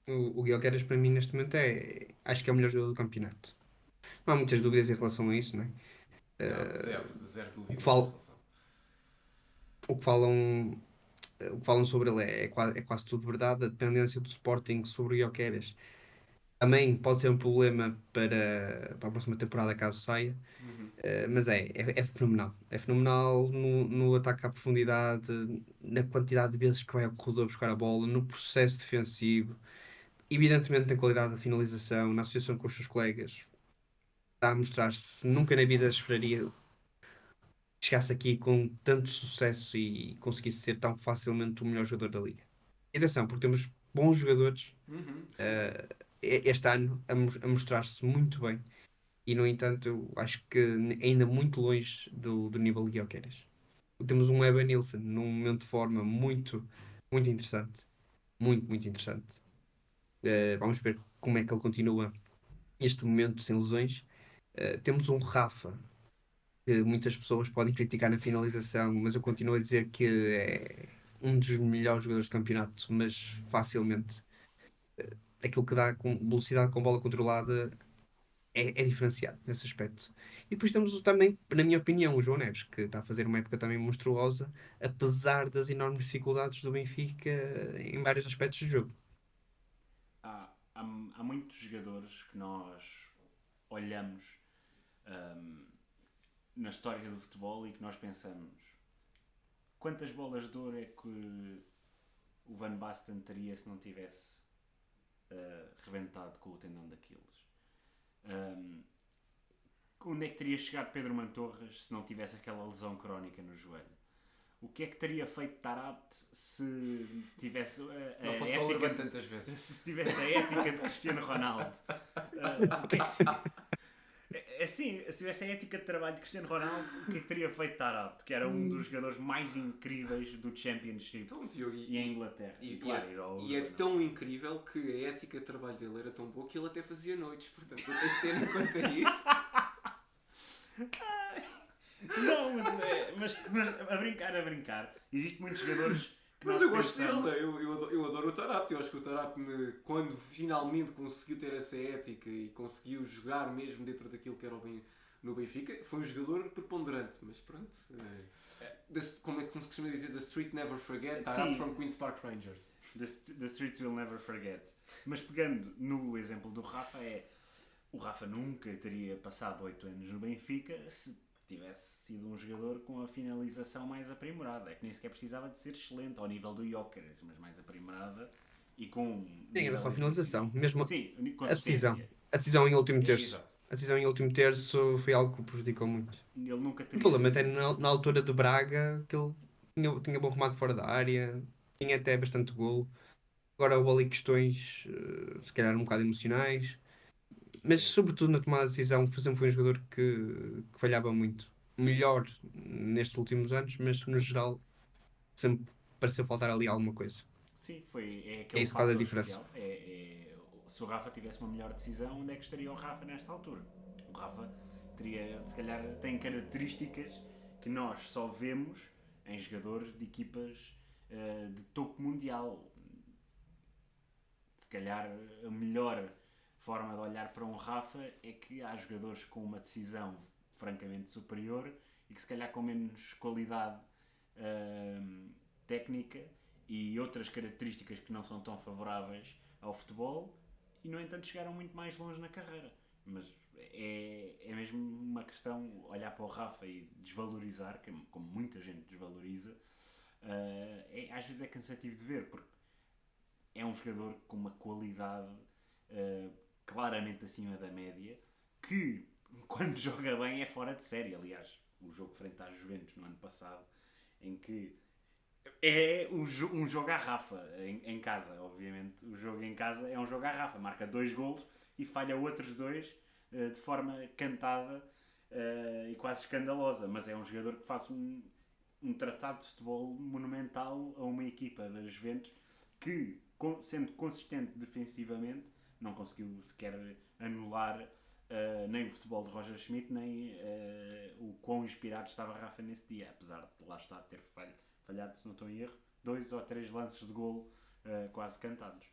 O Gyökeres para mim neste momento acho que é o melhor jogador do campeonato. Não há muitas dúvidas em relação a isso, não é? Não, Eh, zero o que dúvidas em fal- relação. o que falam, o que falam sobre ele é quase tudo verdade. A dependência do Sporting sobre o Gyökeres também pode ser um problema para a próxima temporada, caso saia. Uhum. Mas é fenomenal. É fenomenal no ataque à profundidade, na quantidade de vezes que vai ao corredor buscar a bola, no processo defensivo, evidentemente na qualidade de finalização, na associação com os seus colegas. Está a mostrar-se. Nunca na vida esperaria que chegasse aqui com tanto sucesso e conseguisse ser tão facilmente o melhor jogador da liga. E atenção, porque temos bons jogadores Uhum. Sim, sim. eh, este ano a mostrar-se muito bem. E, no entanto, eu acho que ainda muito longe do nível de Gyökeres. Temos um Evan Nilsson num momento de forma muito interessante. Muito interessante. Vamos ver como é que ele continua este momento sem lesões. Temos um Rafa, que muitas pessoas podem criticar na finalização, mas eu continuo a dizer que é um dos melhores jogadores do campeonato, mas facilmente. Aquilo que dá com velocidade com bola controlada é diferenciado nesse aspecto. E depois temos também, na minha opinião, o João Neves, que está a fazer uma época também monstruosa, apesar das enormes dificuldades do Benfica em vários aspectos do jogo. Há muitos jogadores que nós olhamos ahm, na história do futebol e que nós pensamos quantas bolas de ouro é que o Van Basten teria se não tivesse rebentado com o tendão daqueles. Onde é que teria chegado Pedro Mantorras se não tivesse aquela lesão crónica no joelho? O que é que teria feito Tarabt se tivesse Não fosse ao Urban tantas vezes. se tivesse a ética de Cristiano Ronaldo? O que é que, assim, se tivesse a ética de trabalho de Cristiano Ronaldo, o que é que teria feito Tarabt? Que era um dos jogadores mais incríveis do Championship Então, Diogo, e em Inglaterra. e, claro, e é tão incrível que a ética de trabalho dele era tão boa que ele até fazia noites. Portanto, tu tens de ter em conta isso. Não, mas a brincar. Existem muitos jogadores que Mas nós eu gosto pensamos... dele, eu adoro o Tarap. Eu acho que o Tarap, quando finalmente conseguiu ter essa ética e conseguiu jogar mesmo dentro daquilo que era no Benfica, foi um jogador preponderante. Mas pronto, como se costuma dizer, the street never forget. Tarap from Queen's Park Rangers. The streets will never forget. Mas pegando no exemplo do Rafa, o Rafa nunca teria passado 8 anos no Benfica se tivesse sido um jogador com a finalização mais aprimorada. É que nem sequer precisava de ser excelente ao nível do Gyökeres, mas mais aprimorada e com Sim, era só a finalização. Mesmo sim, a decisão. consistência. A decisão em último terço. Exato. A decisão em último terço foi algo que o prejudicou muito. Ele nunca O teria problema sido... até na altura de Braga, que ele tinha bom remate fora da área, tinha até bastante golo. Agora houve ali questões, se calhar um bocado emocionais, mas Sim. sobretudo na tomada de decisão, sempre foi um jogador que falhava muito. Melhor nestes últimos anos, mas no geral sempre pareceu faltar ali alguma coisa. Sim, é É aquele isso que faz a fator diferença. especial. se o Rafa tivesse uma melhor decisão, onde é que estaria o Rafa nesta altura? O Rafa teria, se calhar, tem características que nós só vemos em jogadores de equipas de topo mundial. Se calhar a melhor forma de olhar para um Rafa é que há jogadores com uma decisão francamente superior e que se calhar com menos qualidade técnica e outras características que não são tão favoráveis ao futebol e no entanto chegaram muito mais longe na carreira. Mas é mesmo uma questão olhar para o Rafa e desvalorizar, como muita gente desvaloriza. Às vezes é cansativo de ver, porque é um jogador com uma qualidade claramente acima da média, que quando joga bem é fora de série. Aliás, o jogo frente às Juventus no ano passado, em que é um jogo à Rafa em casa, obviamente. O jogo em casa é um jogo à Rafa, marca 2 golos e falha outros 2 de forma cantada e quase escandalosa, mas é um jogador que faz um tratado de futebol monumental a uma equipa das Juventus que, sendo consistente defensivamente, não conseguiu sequer anular nem o futebol de Roger Schmidt, nem o quão inspirado estava Rafa nesse dia, apesar de lá estar ter falhado, se não estou em erro, 2 ou 3 lances de golo quase cantados.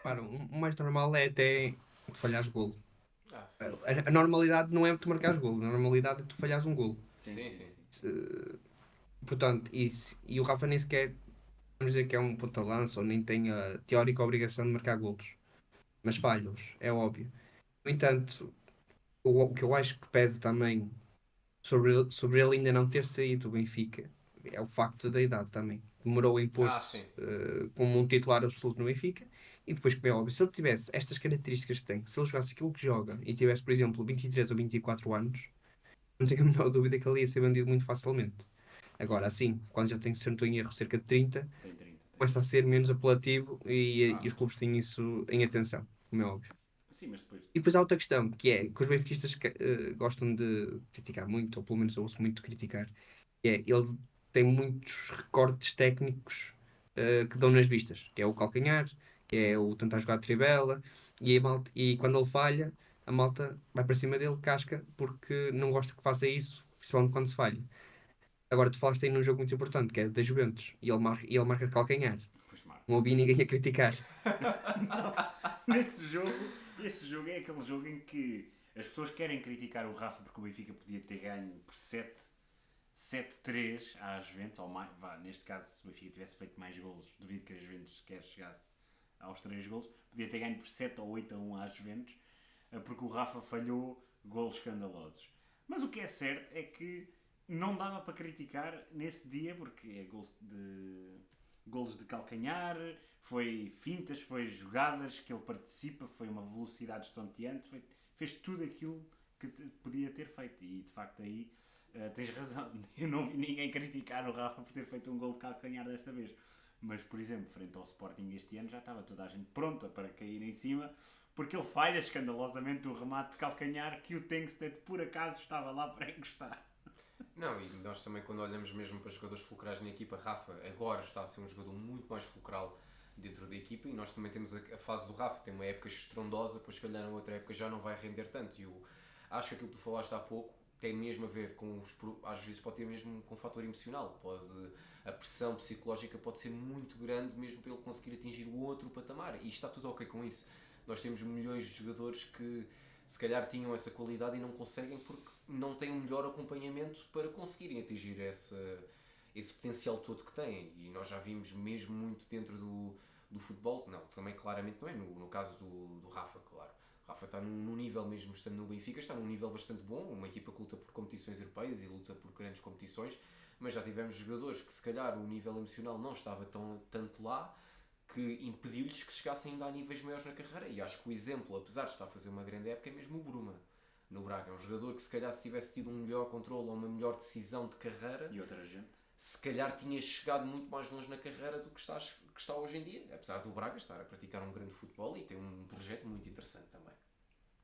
Claro, o mais normal é até tu falhares golo. Sim. A normalidade não é tu marcares golo, a normalidade é tu falhares um golo. Sim. Portanto, e o Rafa nem sequer, vamos dizer que é um ponta-lança ou nem tem a teórica obrigação de marcar golos, mas falha-os, é óbvio. No entanto, o que eu acho que pesa também sobre ele ainda não ter saído do Benfica é o facto da idade também. Demorou a impor-se Sim. como um titular absoluto no Benfica e depois, como é óbvio, se ele tivesse estas características que tem, se ele jogasse aquilo que joga e tivesse, por exemplo, 23 ou 24 anos, não tenho a menor dúvida que ele ia ser vendido muito facilmente. Agora, assim, quando já tem, se não estou em erro, cerca de 30, Tem 30. começa a ser menos apelativo e os clubes têm isso em atenção, como é óbvio. Sim, mas depois... E depois há outra questão, que é que os benfiquistas gostam de criticar muito, ou pelo menos eu ouço muito criticar, que é ele tem muitos recortes técnicos que dão nas vistas, que é o calcanhar, que é o tentar jogar de trivela, e quando ele falha, a malta vai para cima dele, casca, porque não gosta que faça isso, principalmente quando se falha. Agora tu falaste aí num jogo muito importante, que é da Juventus, e ele marca de calcanhar. Pois marca. Não ouvi ninguém a criticar. Esse jogo é aquele jogo em que as pessoas querem criticar o Rafa porque o Benfica podia ter ganho por 7-3 às Juventus, ou mais, neste caso, se o Benfica tivesse feito mais golos, duvido que a Juventus sequer chegasse aos 3 golos, podia ter ganho por 7 ou 8-1 às Juventus, porque o Rafa falhou golos escandalosos. Mas o que é certo é que não dava para criticar nesse dia, porque é golos de calcanhar, foi fintas, foi jogadas que ele participa, foi uma velocidade estonteante, fez tudo aquilo que podia ter feito. E de facto aí tens razão. Eu não vi ninguém criticar o Rafa por ter feito um gol de calcanhar desta vez. Mas, por exemplo, frente ao Sporting este ano já estava toda a gente pronta para cair em cima, porque ele falha escandalosamente o remate de calcanhar que o Tengsted por acaso estava lá para encostar. Não, e nós também quando olhamos mesmo para jogadores fulcrais na equipa, Rafa agora está a ser um jogador muito mais fulcral dentro da equipa e nós também temos a fase do Rafa, tem uma época estrondosa, depois se calhar na outra época já não vai render tanto e acho que aquilo que tu falaste há pouco tem mesmo a ver com às vezes pode ter mesmo com um fator emocional, a pressão psicológica pode ser muito grande mesmo para ele conseguir atingir o outro patamar e está tudo ok com isso. Nós temos milhões de jogadores que se calhar tinham essa qualidade e não conseguem porque não têm um melhor acompanhamento para conseguirem atingir esse potencial todo que têm. E nós já vimos mesmo muito dentro do futebol, não, também claramente não é, no caso do Rafa, claro. O Rafa está num nível, mesmo estando no Benfica, está num nível bastante bom, uma equipa que luta por competições europeias e luta por grandes competições, mas já tivemos jogadores que se calhar o nível emocional não estava tanto lá, que impediu-lhes que chegassem ainda a níveis maiores na carreira. E acho que o exemplo, apesar de estar a fazer uma grande época, é mesmo o Bruma no Braga. É um jogador que se calhar se tivesse tido um melhor controle ou uma melhor decisão de carreira e outra gente, se calhar tinha chegado muito mais longe na carreira do que está hoje em dia. Apesar do Braga estar a praticar um grande futebol e tem um projeto muito interessante também.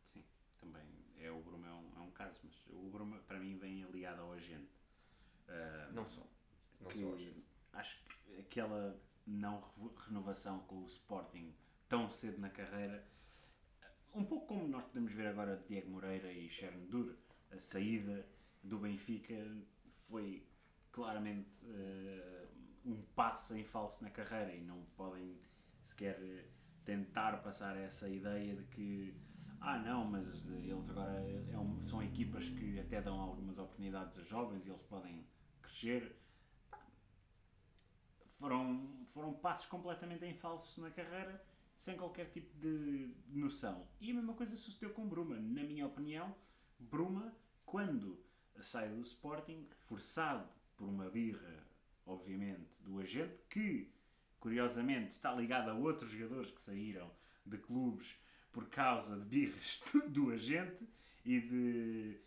Sim, também o Bruma é um caso, mas o Bruma para mim vem ligado ao agente. Não só agente. Acho que aquela não renovação com o Sporting tão cedo na carreira. Um pouco como nós podemos ver agora Diego Moreira e Chernobyl, a saída do Benfica foi claramente um passo em falso na carreira e não podem sequer tentar passar essa ideia de que não, mas eles agora são equipas que até dão algumas oportunidades a jovens e eles podem crescer. Foram passos completamente em falso na carreira, sem qualquer tipo de noção. E a mesma coisa sucedeu com Bruma. Na minha opinião, Bruma, quando sai do Sporting, forçado por uma birra, obviamente, do agente, que, curiosamente, está ligado a outros jogadores que saíram de clubes por causa de birras do agente e de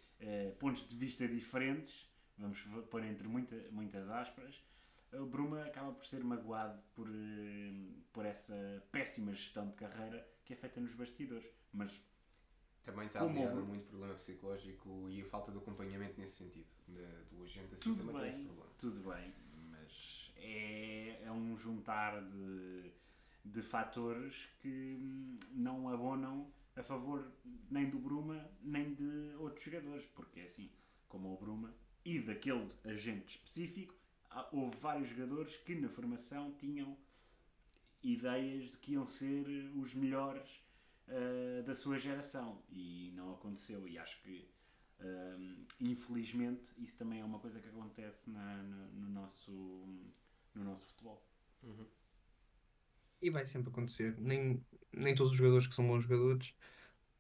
pontos de vista diferentes, vamos pôr entre muitas aspas, o Bruma acaba por ser magoado por essa péssima gestão de carreira que é feita nos bastidores. Mas também está aliado a muito problema psicológico e a falta de acompanhamento nesse sentido. Do agente assim também tem esse problema. Tudo bem, mas é um juntar de fatores que não abonam a favor nem do Bruma nem de outros jogadores, porque é assim, como o Bruma e daquele agente específico, houve vários jogadores que na formação tinham ideias de que iam ser os melhores da sua geração e não aconteceu. E acho que infelizmente isso também é uma coisa que acontece no nosso futebol. Uhum. E vai sempre acontecer. Nem todos os jogadores que são bons jogadores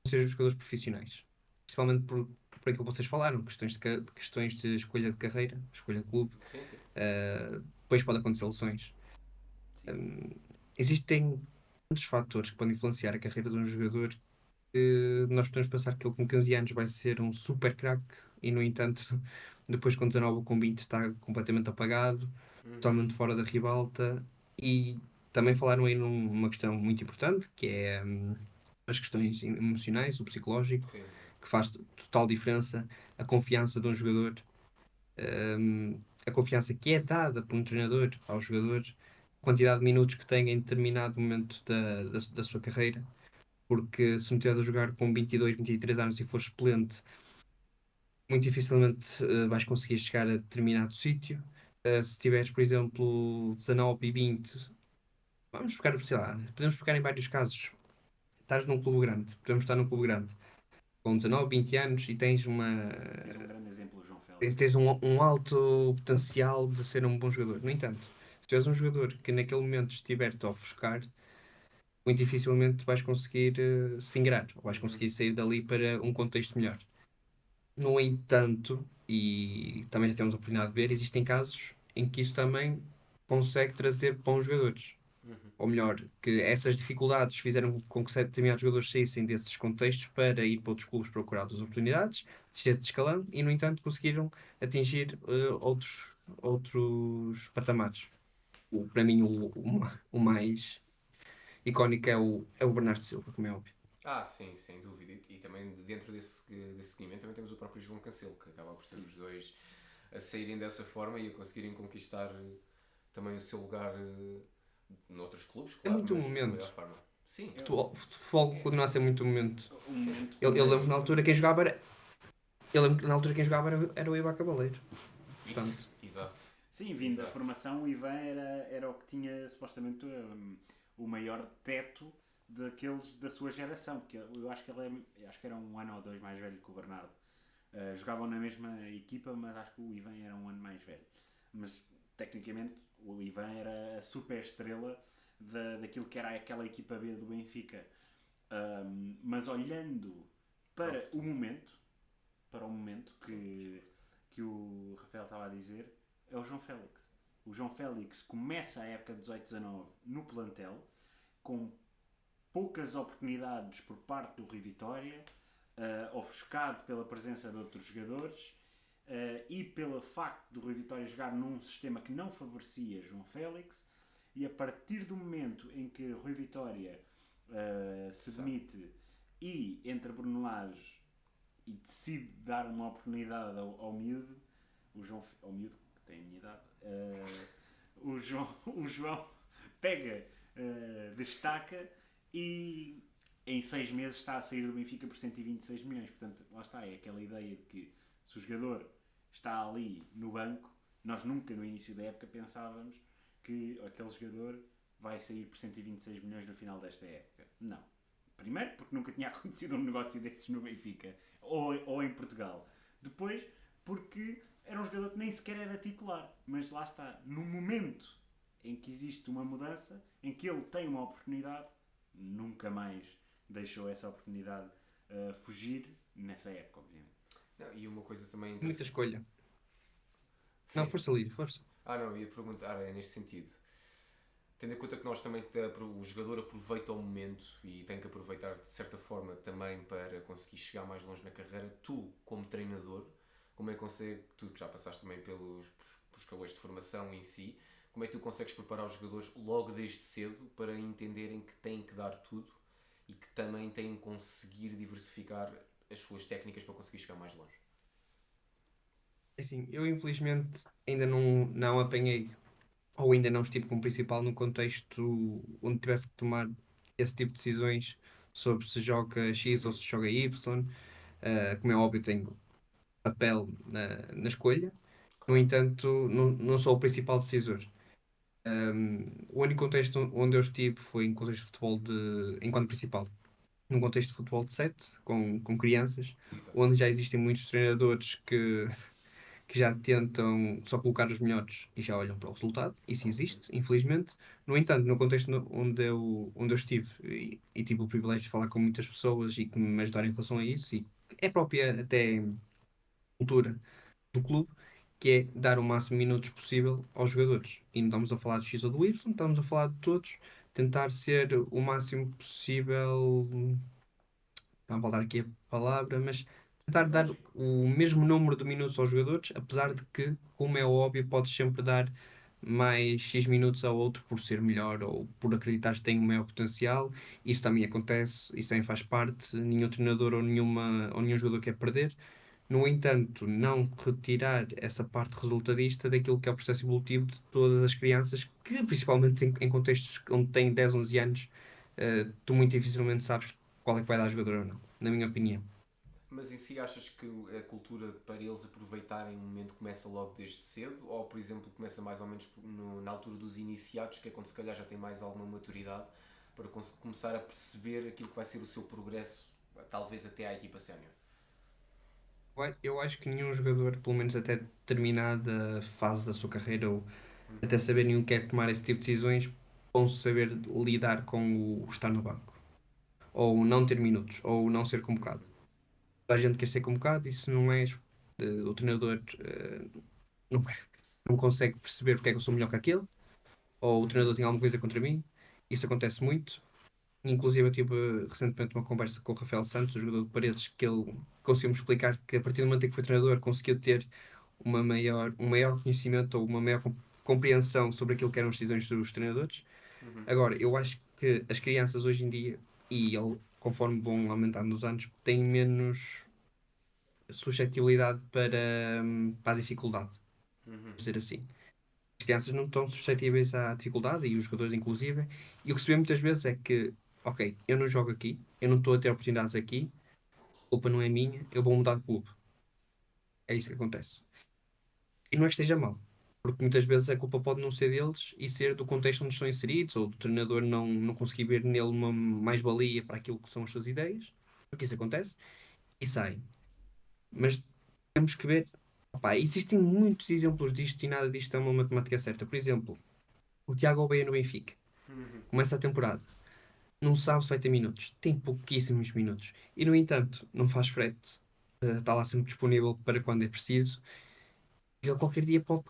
vão ser jogadores profissionais. Principalmente por aquilo que vocês falaram, questões de escolha de carreira, escolha de clube. Sim. Depois pode acontecer lesões. Existem muitos fatores que podem influenciar a carreira de um jogador. Nós podemos pensar que ele com 15 anos vai ser um super craque e, no entanto, depois com 19 ou com 20 está completamente apagado, totalmente fora da ribalta. E também falaram aí numa questão muito importante, que é as questões emocionais, o psicológico, Sim. que faz total diferença, a confiança de um jogador, a confiança que é dada por um treinador ao jogador, a quantidade de minutos que tem em determinado momento da sua carreira. Porque se não estiveres a jogar com 22, 23 anos e fores excelente, muito dificilmente vais conseguir chegar a determinado sítio. Se tiveres, por exemplo, 19 e 20, vamos pegar, sei lá, podemos pegar em vários casos. Estás num clube grande, podemos estar num clube grande, com 19, 20 anos e tens Tens um grande exemplo, o João Félix. tens um alto potencial de ser um bom jogador. No entanto, se tiveres um jogador que naquele momento estiver-te a ofuscar, muito dificilmente vais conseguir se ingrar, ou vais conseguir sair dali para um contexto melhor. No entanto, e também já temos a oportunidade de ver, existem casos em que isso também consegue trazer bons jogadores. Ou melhor, que essas dificuldades fizeram com que determinados jogadores saíssem desses contextos para ir para outros clubes procurar outras oportunidades, descer de escalão e, no entanto, conseguiram atingir outros patamares. Para mim, o mais icónico é o Bernardo Silva, como é óbvio. Sim, sem dúvida. E também dentro desse segmento também temos o próprio João Cancelo, que acaba por ser os dois a saírem dessa forma e a conseguirem conquistar também o seu lugar noutros clubes, claro, muito mas momento. da melhor forma. Sim. Futebol continua a ser muito momento. momento. Eu lembro que na altura quem jogava era o Iba Cabaleiro. Portanto, Exato. Sim, vindo da formação, o Ivan era o que tinha supostamente o maior teto daqueles da sua geração, que eu acho que acho que era um ano ou dois mais velho que o Bernardo. Jogavam na mesma equipa, mas acho que o Ivan era um ano mais velho. Mas tecnicamente o Ivan era a super estrela daquilo que era aquela equipa B do Benfica. Mas olhando para o momento que o Rafael estava a dizer, é o João Félix. O João Félix começa a época 18-19 no plantel, com poucas oportunidades por parte do Rui Vitória, ofuscado pela presença de outros jogadores e pelo facto do Rui Vitória jogar num sistema que não favorecia João Félix, e a partir do momento em que Rui Vitória se demite e entra Bruno Lage e decide dar uma oportunidade ao miúdo, ao miúdo que tem a minha idade, o João pega, destaca e em 6 meses está a sair do Benfica por 126 milhões. Portanto, lá está, é aquela ideia de que se o jogador está ali no banco, nós nunca no início da época pensávamos que aquele jogador vai sair por 126 milhões no final desta época. Não. Primeiro, porque nunca tinha acontecido um negócio desses no Benfica ou em Portugal. Depois, porque era um jogador que nem sequer era titular. Mas lá está, no momento em que existe uma mudança, em que ele tem uma oportunidade, nunca mais deixou essa oportunidade fugir nessa época, obviamente. Não, e uma coisa também Muita interessante. escolha. Não, Sim. força, Lídio, força. Não, ia perguntar, é neste sentido. Tendo em conta que nós também, o jogador aproveita o momento e tem que aproveitar de certa forma também para conseguir chegar mais longe na carreira, tu, como treinador, como é que consegue, tu que já passaste também pelos escalões de formação em si, como é que tu consegues preparar os jogadores logo desde cedo para entenderem que têm que dar tudo e que também têm que conseguir diversificar as suas técnicas para conseguir chegar mais longe? Assim, eu infelizmente ainda não apanhei, ou ainda não estive como principal num contexto onde tivesse que tomar esse tipo de decisões sobre se joga X ou se joga Y. Como é óbvio, tenho papel na escolha. No Claro. entanto, não sou o principal decisor. O único contexto onde eu estive foi em contexto de futebol enquanto principal. Num contexto de futebol de 7, com crianças, Exato. onde já existem muitos treinadores que já tentam só colocar os melhores e já olham para o resultado. Isso existe, infelizmente. No entanto, no contexto onde eu estive e tive o privilégio de falar com muitas pessoas e que me ajudaram em relação a isso, e é própria até cultura do clube, que é dar o máximo de minutos possível aos jogadores. E não estamos a falar do X ou do Y, estamos a falar de todos, tentar ser o máximo possível. Está a faltar aqui a palavra, mas tentar dar Lógico. o mesmo número de minutos aos jogadores, apesar de que, como é óbvio, podes sempre dar mais X minutos ao outro por ser melhor ou por acreditar que tem um maior potencial. Isso também acontece, isso também faz parte. Nenhum treinador ou nenhum jogador quer perder. No entanto, não retirar essa parte resultadista daquilo que é o processo evolutivo de todas as crianças, que principalmente em contextos onde têm 10 11 anos, tu muito dificilmente sabes qual é que vai dar jogador ou não, na minha opinião. Mas em si achas que a cultura para eles aproveitarem o momento começa logo desde cedo? Ou, por exemplo, começa mais ou menos na altura dos iniciados, que é quando se calhar já tem mais alguma maturidade, para começar a perceber aquilo que vai ser o seu progresso, talvez até à equipa sénior? Eu acho que nenhum jogador, pelo menos até determinada fase da sua carreira, ou até Uhum. saber nenhum quer tomar esse tipo de decisões, vão saber lidar com o estar no banco, ou não ter minutos, ou não ser convocado. Toda a gente quer ser convocado e se não és, o treinador não, não consegue perceber porque é que eu sou melhor que aquele, ou o Uhum. treinador tem alguma coisa contra mim. Isso acontece muito. Inclusive, eu tive recentemente uma conversa com o Rafael Santos, o jogador de Paredes, que ele conseguiu-me explicar que a partir do momento em que foi treinador, conseguiu ter um maior conhecimento ou uma maior compreensão sobre aquilo que eram as decisões dos treinadores. Uhum. Agora, eu acho que as crianças hoje em dia, conforme vão aumentando nos anos, têm menos suscetibilidade para a dificuldade, Uhum. por dizer assim. As crianças não estão suscetíveis à dificuldade e os jogadores inclusive. E o que se vê muitas vezes é que, ok, eu não jogo aqui, eu não estou a ter oportunidades aqui, a culpa não é minha, eu vou mudar de clube. É isso que acontece. E não é que esteja mal, porque muitas vezes a culpa pode não ser deles e ser do contexto onde estão inseridos ou do treinador não conseguir ver nele uma mais-valia para aquilo que são as suas ideias, porque isso acontece, e saem. Mas temos que ver, opá, existem muitos exemplos disto e nada disto é uma matemática certa. Por exemplo, o Tiago Albeia no Benfica. Uhum. Começa a temporada, não sabe se vai ter minutos, tem pouquíssimos minutos e, no entanto, não faz frete, está lá sempre disponível para quando é preciso. E ele qualquer dia pode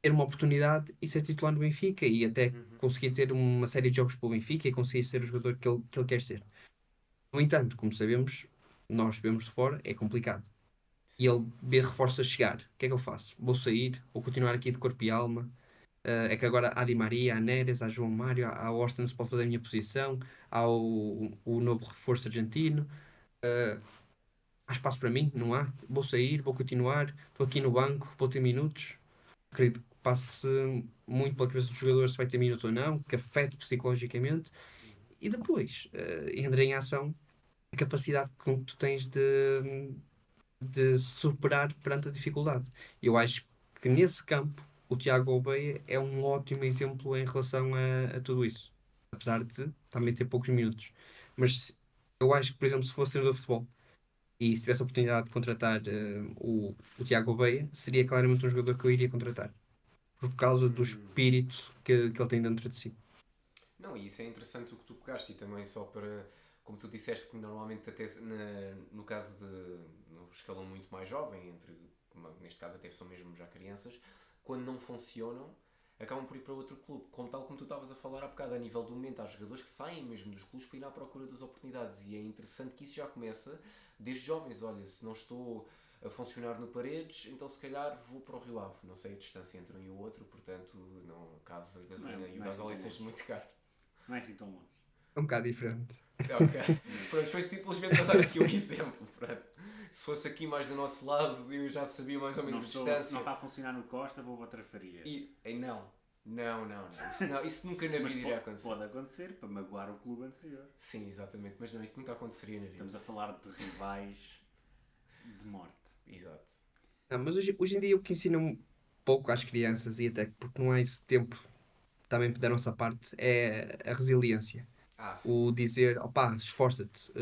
ter uma oportunidade e ser titular no Benfica e até Uhum. conseguir ter uma série de jogos pelo Benfica e conseguir ser o jogador que ele quer ser. No entanto, como sabemos, nós vemos de fora, é complicado. E Sim. ele vê reforços a chegar. O que é que eu faço? Vou sair? Vou continuar aqui de corpo e alma? É que agora há Di Maria, há Neres, há João Mário, há Austin que pode fazer a minha posição, há o novo reforço argentino. Uh, Há espaço para mim? Não há? Vou sair, vou continuar, estou aqui no banco, vou ter minutos. Acredito que passe muito pela cabeça do jogador se vai ter minutos ou não, que afete psicologicamente, e depois entra em ação a capacidade que tu tens de superar perante a dificuldade. Eu acho que nesse campo o Tiago Gouveia é um ótimo exemplo em relação a tudo isso. Apesar de também ter poucos minutos. Mas eu acho que, por exemplo, se fosse treinador de futebol e se tivesse a oportunidade de contratar o Tiago Gouveia, seria claramente um jogador que eu iria contratar. Por causa do espírito que ele tem dentro de si. Não, e isso é interessante o que tu pegaste e também só para, como tu disseste, que normalmente até no caso de no escalão muito mais jovem, neste caso até são mesmo já crianças, quando não funcionam, acabam por ir para outro clube. Como tal como tu estavas a falar há bocado, a nível do momento, há jogadores que saem mesmo dos clubes para ir à procura das oportunidades e é interessante que isso já começa desde jovens. Olha, se não estou a funcionar no Paredes, então se calhar vou para o Rio Ave. Não sei a distância entre um e o outro, portanto, não, caso a gasolina e o gasóleo seja muito caro. Não é assim tão longe. É um bocado diferente. Ok. Pronto, foi simplesmente para dar aqui um exemplo. Pronto. Se fosse aqui mais do nosso lado, eu já sabia mais ou menos a distância. Não está a funcionar no Costa, vou para a Trafaria. Não. Isso nunca na vida iria acontecer. Pode acontecer para magoar o clube anterior. Sim, exatamente. Mas não, isso nunca aconteceria na vida. Estamos a falar de rivais de morte. Exato. Não, mas hoje em dia o que ensina um pouco às crianças, e até porque não há esse tempo também da nossa parte, é a resiliência. Sim. O dizer, opá, esforça-te,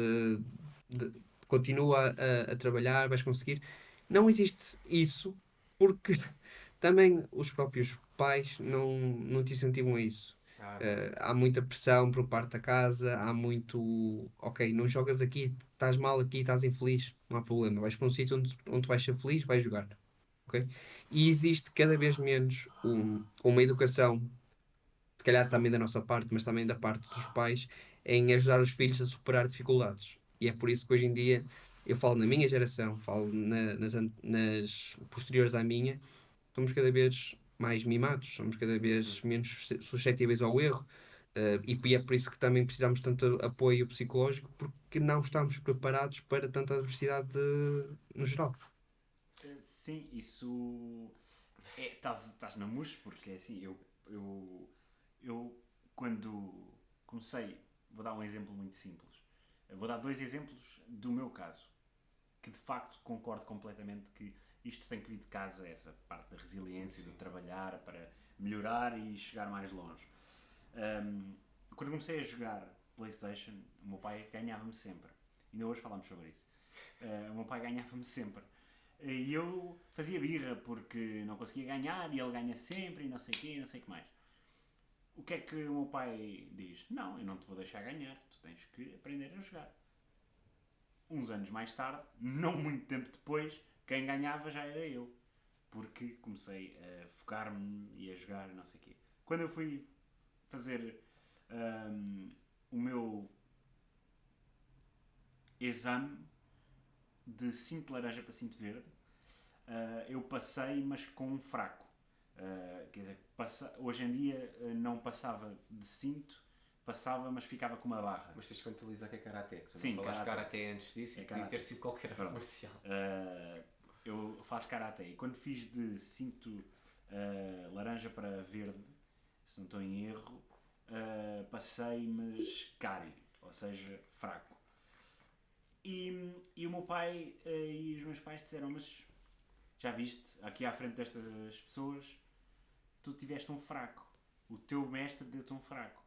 de- continua a trabalhar, vais conseguir. Não existe isso porque também os próprios pais não te incentivam a isso. Não. Há muita pressão por parte da casa, há muito, ok, não jogas aqui, estás mal aqui, estás infeliz, não há problema, vais para um sítio onde vais ser feliz, vais jogar. Ok? E existe cada vez menos uma educação, se calhar também da nossa parte, mas também da parte dos pais, em ajudar os filhos a superar dificuldades. E é por isso que hoje em dia eu falo na minha geração, falo nas posteriores à minha, somos cada vez mais mimados, somos cada vez menos suscetíveis ao erro. E é por isso que também precisamos de tanto apoio psicológico, porque não estamos preparados para tanta adversidade no geral. Sim, isso. Estás na mousse, porque é assim, eu quando comecei, vou dar um exemplo muito simples. Vou dar dois exemplos do meu caso, que de facto concordo completamente que isto tem que vir de casa, essa parte da resiliência, de trabalhar para melhorar e chegar mais longe. Quando comecei a jogar PlayStation, o meu pai ganhava-me sempre. Ainda hoje falámos sobre isso. O meu pai ganhava-me sempre. E eu fazia birra porque não conseguia ganhar e ele ganha sempre e não sei o quê, não sei o que mais. O que é que o meu pai diz? Não, eu não te vou deixar ganhar, tu tens que aprender a jogar. Uns anos mais tarde, não muito tempo depois, quem ganhava já era eu. Porque comecei a focar-me e a jogar não sei o quê. Quando eu fui fazer o meu exame de cinto laranja para cinto verde, eu passei, mas com um fraco. Quer dizer, hoje em dia não passava de cinto, passava, mas ficava com uma barra. Mas tens de contabilizar que é Karaté. Tu Sim, não falaste Karaté antes disso e podia ter sido qualquer arte marcial. Eu faço Karaté e quando fiz de cinto laranja para verde, se não estou em erro, passei, mas Kari, ou seja, fraco. E o meu pai e os meus pais disseram, mas já viste, aqui à frente destas pessoas, tu tiveste um fraco. O teu mestre deu-te um fraco.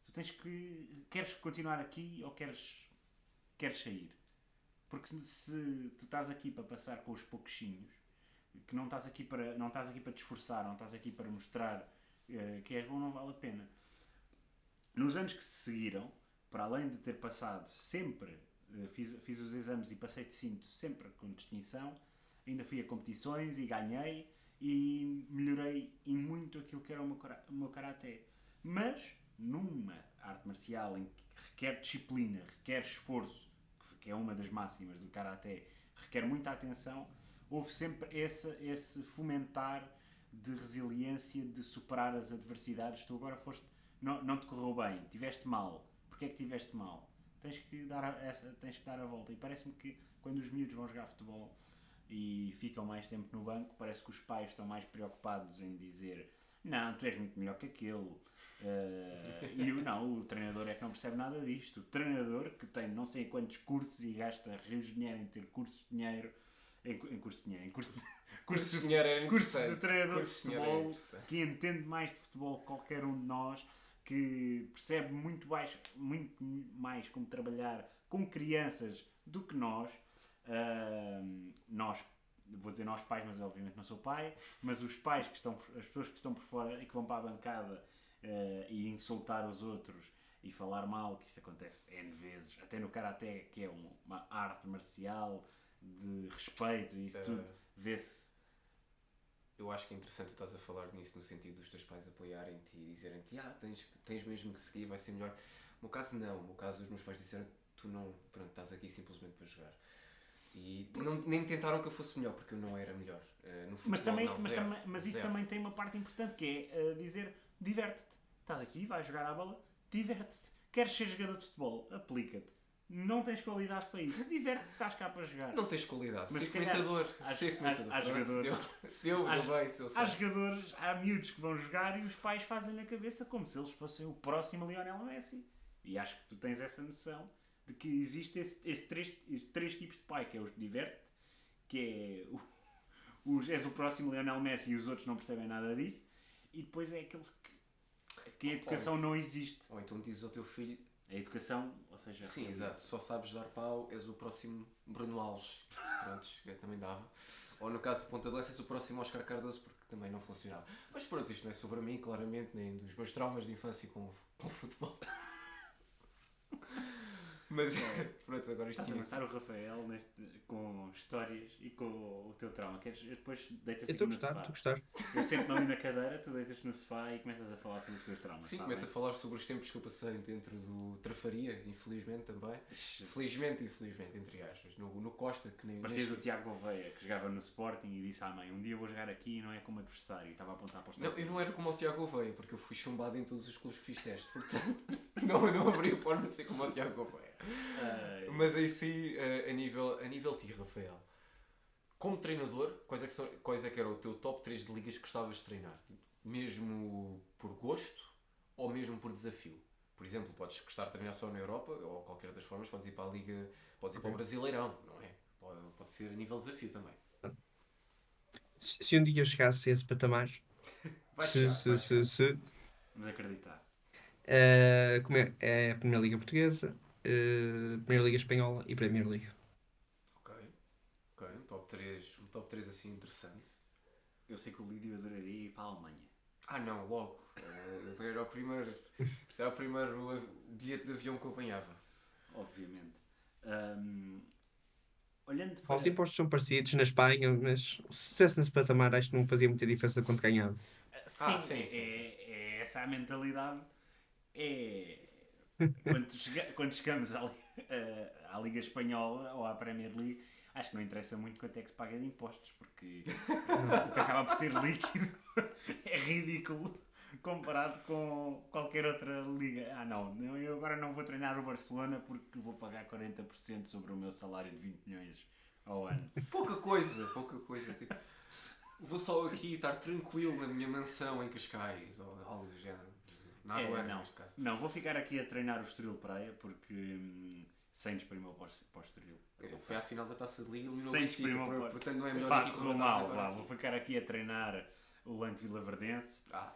Tu tens que... Queres continuar aqui ou queres sair? Porque se tu estás aqui para passar com os pouquinhos, que não estás aqui para te esforçar, não estás aqui para mostrar que és bom, não vale a pena. Nos anos que se seguiram, para além de ter passado sempre, fiz os exames e passei de cinto sempre com distinção, ainda fui a competições e ganhei e melhorei em muito aquilo que era o meu karaté. Mas numa arte marcial em que requer disciplina, requer esforço, que é uma das máximas do karaté, requer muita atenção, houve sempre esse fomentar de resiliência, de superar as adversidades. Tu agora não te correu bem, tiveste mal. Porquê é que tiveste mal? Tens que dar a volta. E parece-me que quando os miúdos vão jogar futebol, e ficam mais tempo no banco, parece que os pais estão mais preocupados em dizer não, tu és muito melhor que aquele. Não, o treinador é que não percebe nada disto. O treinador que tem não sei quantos cursos e gasta rios de dinheiro em ter cursos de dinheiro, Curso de dinheiro era curso de interessante. treinador de Curso de dinheiro era futebol, interessante. que entende mais de futebol que qualquer um de nós, que percebe muito mais como trabalhar com crianças do que nós. Nós, vou dizer nós pais, mas obviamente não sou pai, mas os pais as pessoas que estão por fora e que vão para a bancada e insultar os outros e falar mal, que isto acontece N vezes, até no Karaté, que é uma arte marcial de respeito e isso tudo, vê-se. Eu acho que é interessante tu estás a falar nisso no sentido dos teus pais apoiarem-te e dizerem-te tens mesmo que seguir, vai ser melhor. No meu caso não, no meu caso os meus pais disseram tu não, pronto, estás aqui simplesmente para jogar. E nem tentaram que eu fosse melhor, porque eu não era melhor. No futebol, Mas isso também tem uma parte importante, que é dizer diverte-te. Estás aqui, vais jogar à bola, diverte-te. Queres ser jogador de futebol? Aplica-te. Não tens qualidade para isso. Diverte-te, estás cá para jogar. Não tens qualidade. Mas Ser comentador. Há jogadores. Há Há jogadores, há miúdos que vão jogar e os pais fazem na cabeça como se eles fossem o próximo Lionel Messi. E acho que tu tens essa noção de que existe esses três tipos de pai, que é os que diverte, que é és o próximo Lionel Messi e os outros não percebem nada disso, e depois é aquele que a educação não existe. Ou então dizes ao teu filho... A educação, ou seja... Sim, exato. Só sabes dar pau, és o próximo Bruno Alves. Prontos, que também dava. Ou no caso de Ponta de Leste, és o próximo Oscar Cardoso, porque também não funcionava. Mas pronto, isto não é sobre mim, claramente, nem dos meus traumas de infância com futebol. Mas pronto, agora isto... Estás a lançar o Rafael com histórias e com o teu trauma. Queres, depois deitas-te aqui no sofá. Estou a gostar. Eu sento-me ali na cadeira, tu deitas-te no sofá e começas a falar sobre os teus traumas. Sim, tá começo a bem? falar sobre os tempos que eu passei dentro do Trafaria, infelizmente também. Felizmente, infelizmente, entre aspas. No Costa, que nem... Parecias o Tiago Gouveia, que jogava no Sporting e disse à mãe, um dia vou jogar aqui e não é como adversário. E estava a apontar para os Não, eu não era como o Tiago Gouveia, porque eu fui chumbado em todos os clubes que fiz teste. Portanto, não haveria forma de ser como o Tiago Gouveia. Mas aí sim, a nível de ti, Rafael, como treinador, quais é que era o teu top 3 de ligas que gostavas de treinar? Mesmo por gosto ou mesmo por desafio? Por exemplo, podes gostar de treinar só na Europa ou qualquer das formas, podes ir para a Liga, podes ir para o Brasileirão, não é? Pode ser a nível de desafio também. Se um dia eu chegasse a esse patamar, Vai se, chegar, se, se, se, Vamos acreditar. como é a Primeira Liga Portuguesa, Primeira Liga Espanhola e Premier League. Ok, um top 3 assim interessante. Eu sei que o Lídio adoraria ir para a Alemanha. Não, logo. Era o primeiro bilhete de avião que eu apanhava. Obviamente. Olhando Os para... impostos são parecidos na Espanha, mas se estivesse nesse patamar, acho que não fazia muita diferença quanto ganhava. Sim. É essa a mentalidade. Quando chegamos à Liga Espanhola ou à Premier League, acho que não interessa muito quanto é que se paga de impostos, porque o que acaba por ser líquido é ridículo comparado com qualquer outra liga. Eu agora não vou treinar o Barcelona porque vou pagar 40% sobre o meu salário de 20 milhões ao ano. Pouca coisa. Tipo, vou só aqui estar tranquilo na minha mansão em Cascais ou algo do género. Neste caso. Não, vou ficar aqui a treinar o Estoril Praia porque sem desprimor para o Estoril. Foi à final da Taça de Liga e Sem desprimor, portanto não é melhor equipa correu da mal, Taça agora. vou ficar aqui a treinar o Lanque Vilaverdense Ah,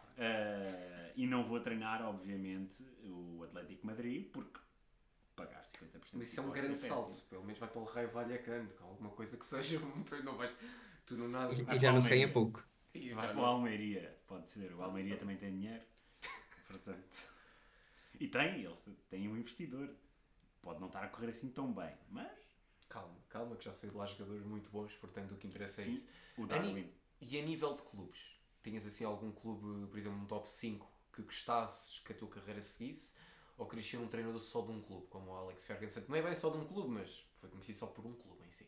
e não vou treinar, obviamente, o Atlético Madrid porque pagar 50% mas isso é um de grande impostos péssimo. salto. Pelo menos vai para o Raio Vallecano, alguma coisa que seja. Não vais. Tu não nada. E já não se ganha pouco. E Vai já para o não. Almeria, pode ser. O Almeria também tem dinheiro. Portanto. E eles têm um investidor. Pode não estar a correr assim tão bem, mas. Calma, que já sei de lá jogadores muito bons, portanto o que interessa é Sim, isso. o Darwin. E a nível de clubes? Tinhas assim algum clube, por exemplo, um top 5 que gostasses que a tua carreira seguisse? Ou querias ser um treinador só de um clube, como o Alex Ferguson? Não é bem só de um clube, mas foi conhecido só por um clube em si.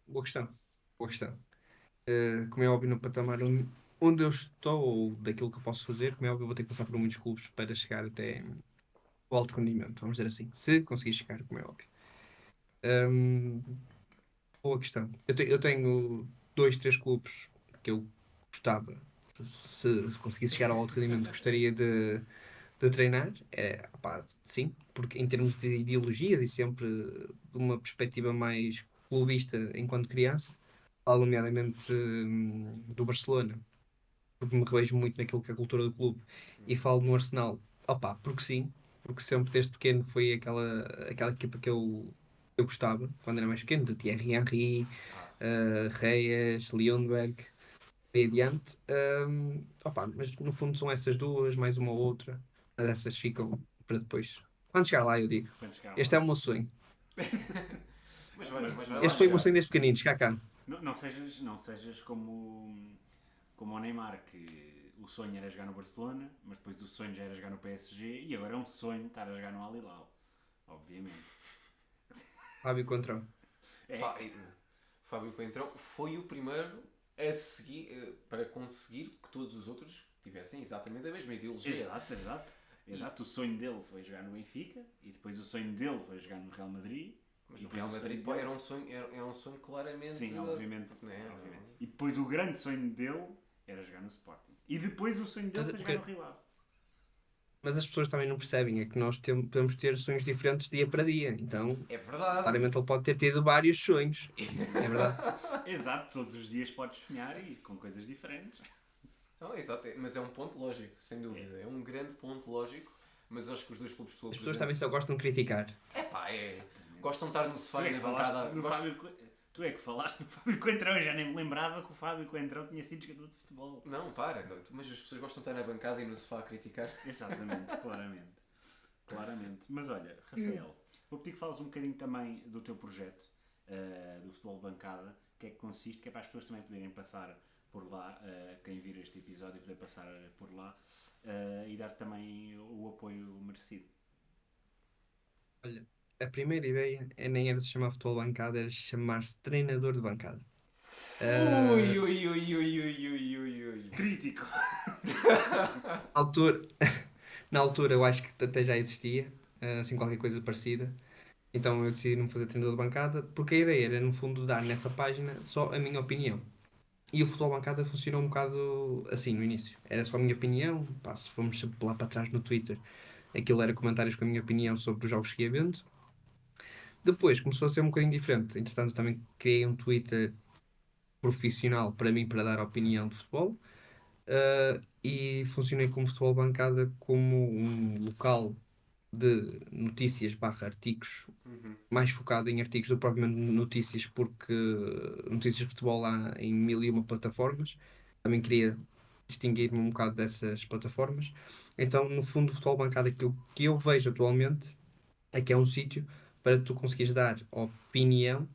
Boa questão. Como é óbvio, no patamar onde eu estou, ou daquilo que eu posso fazer, como é óbvio, eu vou ter que passar por muitos clubes para chegar até o alto rendimento, vamos dizer assim. Se conseguir chegar, como é óbvio. Hum, Boa questão. Eu tenho dois, três clubes que eu gostava, se conseguisse chegar ao alto rendimento, gostaria de treinar. É, opá, sim, porque em termos de ideologias e sempre de uma perspectiva mais clubista enquanto criança, falo nomeadamente do Barcelona, porque me revejo muito naquilo que é a cultura do clube, e falo no Arsenal, opá, porque sim, porque sempre desde pequeno foi aquela equipa eu gostava, quando era mais pequeno, de Thierry Henry, Sim. Reyes, Ljungberg, e adiante. Opa, mas no fundo são essas duas, mais uma ou outra. Mas essas ficam para depois. Quando chegar lá, eu digo. Quando chegar Este é lá. o meu sonho. Mas vai lá Este foi o meu chegar. sonho desde pequenino, chegar cá. Não sejas como o Neymar, que o sonho era jogar no Barcelona, mas depois o sonho já era jogar no PSG e agora é um sonho estar a jogar no Al Hilal. Obviamente. Fábio Contrão. Fá- Fábio Coentrão foi o primeiro a seguir, para conseguir que todos os outros tivessem exatamente a mesma ideologia. Exato. O sonho dele foi jogar no Benfica e depois o sonho dele foi jogar no Real Madrid. Mas E o depois Real o sonho Madrid dele- era um sonho claramente. Sim, obviamente, Não é? obviamente. E depois o grande sonho dele era jogar no Sporting. E depois o sonho dele Mas, foi jogar no Rio Ave. mas as pessoas também não percebem, é que nós podemos ter sonhos diferentes dia para dia. Então, É verdade. claramente ele pode ter tido vários sonhos. É verdade. Exato, todos os dias podes sonhar e com coisas diferentes. Não, exato, mas é um ponto lógico, sem dúvida. É um grande ponto lógico, mas acho que os dois clubes que tu As pessoas apresentas. também só gostam de criticar. Gostam de estar no Tu sofá é e que na falaste bancada. no Tu é que falaste no Fábio Coentrão, eu já nem me lembrava que o Fábio Coentrão tinha sido jogador de futebol. Não, mas as pessoas gostam de estar na bancada e no sofá a criticar. Exatamente, claramente. Mas olha, Rafael, vou pedir que fales um bocadinho também do teu projeto, do Futebol de Bancada, o que é que consiste, que é para as pessoas também poderem passar por lá, quem vir este episódio poder passar por lá e dar também o apoio merecido. Olha, a primeira ideia nem era se chamar futebol bancada, era chamar-se treinador de bancada. Ui, ui, ui, ui, ui, ui, ui, ui. Crítico! Altura, na altura eu acho que até já existia, assim qualquer coisa parecida. Então eu decidi não fazer treinador de bancada, porque a ideia era no fundo dar nessa página só a minha opinião. E o futebol bancada funcionou um bocado assim no início. Era só a minha opinião, pá, se formos lá para trás no Twitter, aquilo era comentários com a minha opinião sobre os jogos que ia vendo. Depois começou a ser um bocadinho diferente. Entretanto, também criei um Twitter profissional para mim para dar opinião de futebol. E funcionei como futebol bancada como um local de notícias barra artigos, mais focado em artigos do que propriamente notícias, porque notícias de futebol há em mil e uma plataformas. Também queria distinguir-me um bocado dessas plataformas. Então, no fundo, o futebol bancada, aquilo que eu vejo atualmente é que é um sítio para tu conseguires dar opinião,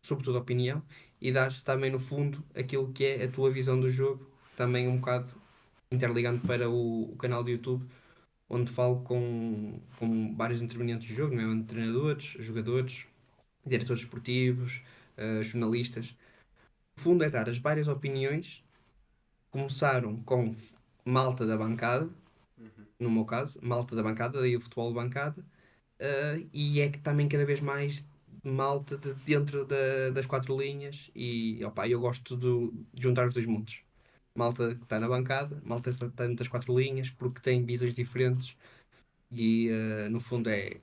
sobretudo opinião, e dar também, no fundo, aquilo que é a tua visão do jogo, também um bocado interligando para o canal do YouTube, onde falo com vários intervenientes do jogo, nomeadamente treinadores, jogadores, diretores esportivos, jornalistas. No fundo é dar as várias opiniões. Começaram com malta da bancada, no meu caso, malta da bancada, daí o futebol de bancada, e é que também cada vez mais malta de dentro das quatro linhas e opa, eu gosto de juntar os dois mundos. Malta que está na bancada, malta que está dentro das quatro linhas, porque tem visões diferentes e no fundo é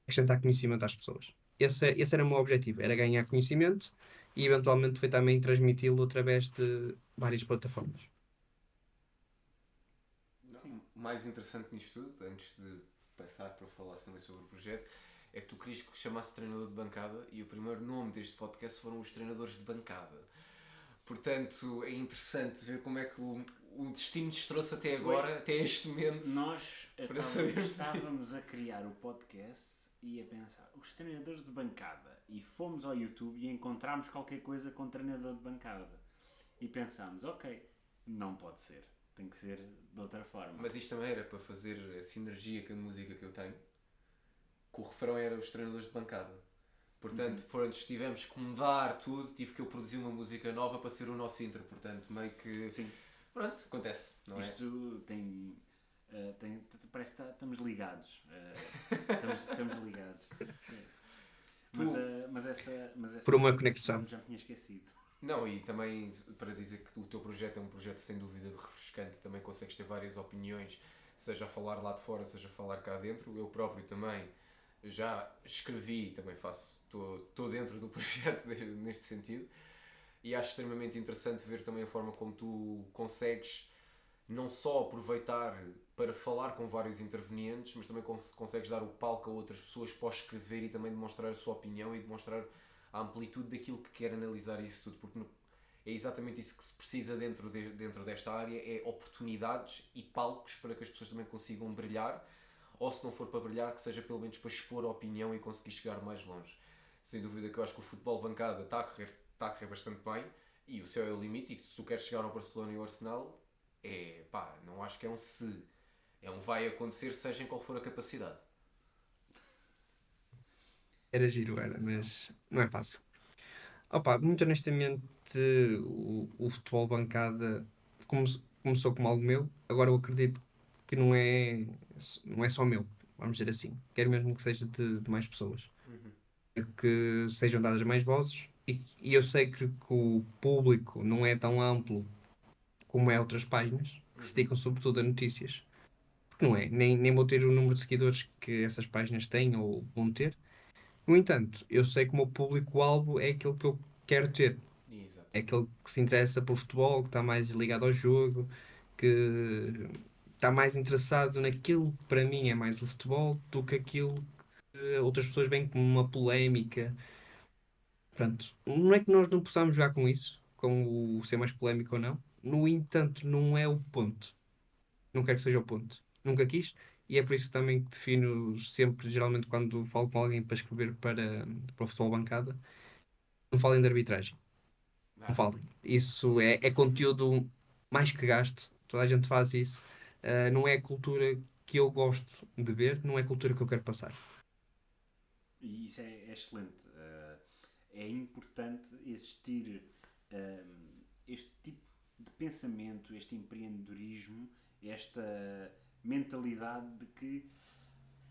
acrescentar conhecimento às pessoas. Esse era o meu objetivo, era ganhar conhecimento e eventualmente foi também transmiti-lo através de várias plataformas. Mais interessante nisto tudo, antes de passar para falar também sobre o projeto, é que tu querias que chamasse treinador de bancada e o primeiro nome deste podcast foram os treinadores de bancada. Portanto, é interessante ver como é que o destino nos trouxe até agora, até este momento. Nós Para sabermos estávamos a criar o podcast e a pensar, os treinadores de bancada, e fomos ao YouTube e encontramos qualquer coisa com treinador de bancada. E pensámos, ok, não pode ser, tem que ser de outra forma. Mas isto também era para fazer a sinergia com a música que eu tenho, que o refrão era os treinadores de bancada. Portanto, pronto, tivemos que mudar tudo, tive que eu produzir uma música nova para ser o nosso intro, portanto, meio que... Sim. Pronto, acontece, não Isto tem... parece que estamos ligados. Estamos ligados. essa por uma conexão. já me tinha esquecido. Não, e também para dizer que o teu projeto é um projeto sem dúvida refrescante, também consegues ter várias opiniões, seja a falar lá de fora, seja a falar cá dentro. Eu próprio também já escrevi, também estou dentro do projeto neste sentido, e acho extremamente interessante ver também a forma como tu consegues não só aproveitar para falar com vários intervenientes, mas também consegues dar o palco a outras pessoas para escrever e também demonstrar a sua opinião e demonstrar a amplitude daquilo que quer analisar isso tudo, porque é exatamente isso que se precisa dentro desta área, é oportunidades e palcos para que as pessoas também consigam brilhar, ou se não for para brilhar, que seja pelo menos para expor a opinião e conseguir chegar mais longe. Sem dúvida que eu acho que o futebol bancada está a correr bastante bem, e o céu é o limite, e se tu queres chegar ao Barcelona e ao Arsenal, não acho que é um se, é um vai acontecer, seja em qual for a capacidade. Era giro, era, mas não é fácil. Opa, muito honestamente, o futebol bancada começou como algo meu, agora eu acredito que não é só meu, vamos dizer assim. Quero mesmo que seja de mais pessoas. Quero que sejam dadas mais vozes e eu sei que o público não é tão amplo como é outras páginas que se dedicam sobretudo a notícias. Porque não é, nem vou ter o número de seguidores que essas páginas têm ou vão ter. No entanto, eu sei que o meu público-alvo é aquele que eu quero ter. Exato. É aquele que se interessa por futebol, que está mais ligado ao jogo, que está mais interessado naquilo que para mim é mais o futebol do que aquilo que outras pessoas veem como uma polémica. Pronto, não é que nós não possamos jogar com isso, com o ser mais polémico ou não. No entanto, não é o ponto. Não quero que seja o ponto. Nunca quis. E é por isso que também defino sempre, geralmente, quando falo com alguém para escrever para o futebol bancada, não falem de arbitragem. Não falem. Isso é conteúdo mais que gasto. Toda a gente faz isso. Não é a cultura que eu gosto de ver, não é a cultura que eu quero passar. E isso é excelente. É importante existir este tipo de pensamento, este empreendedorismo, esta mentalidade de que,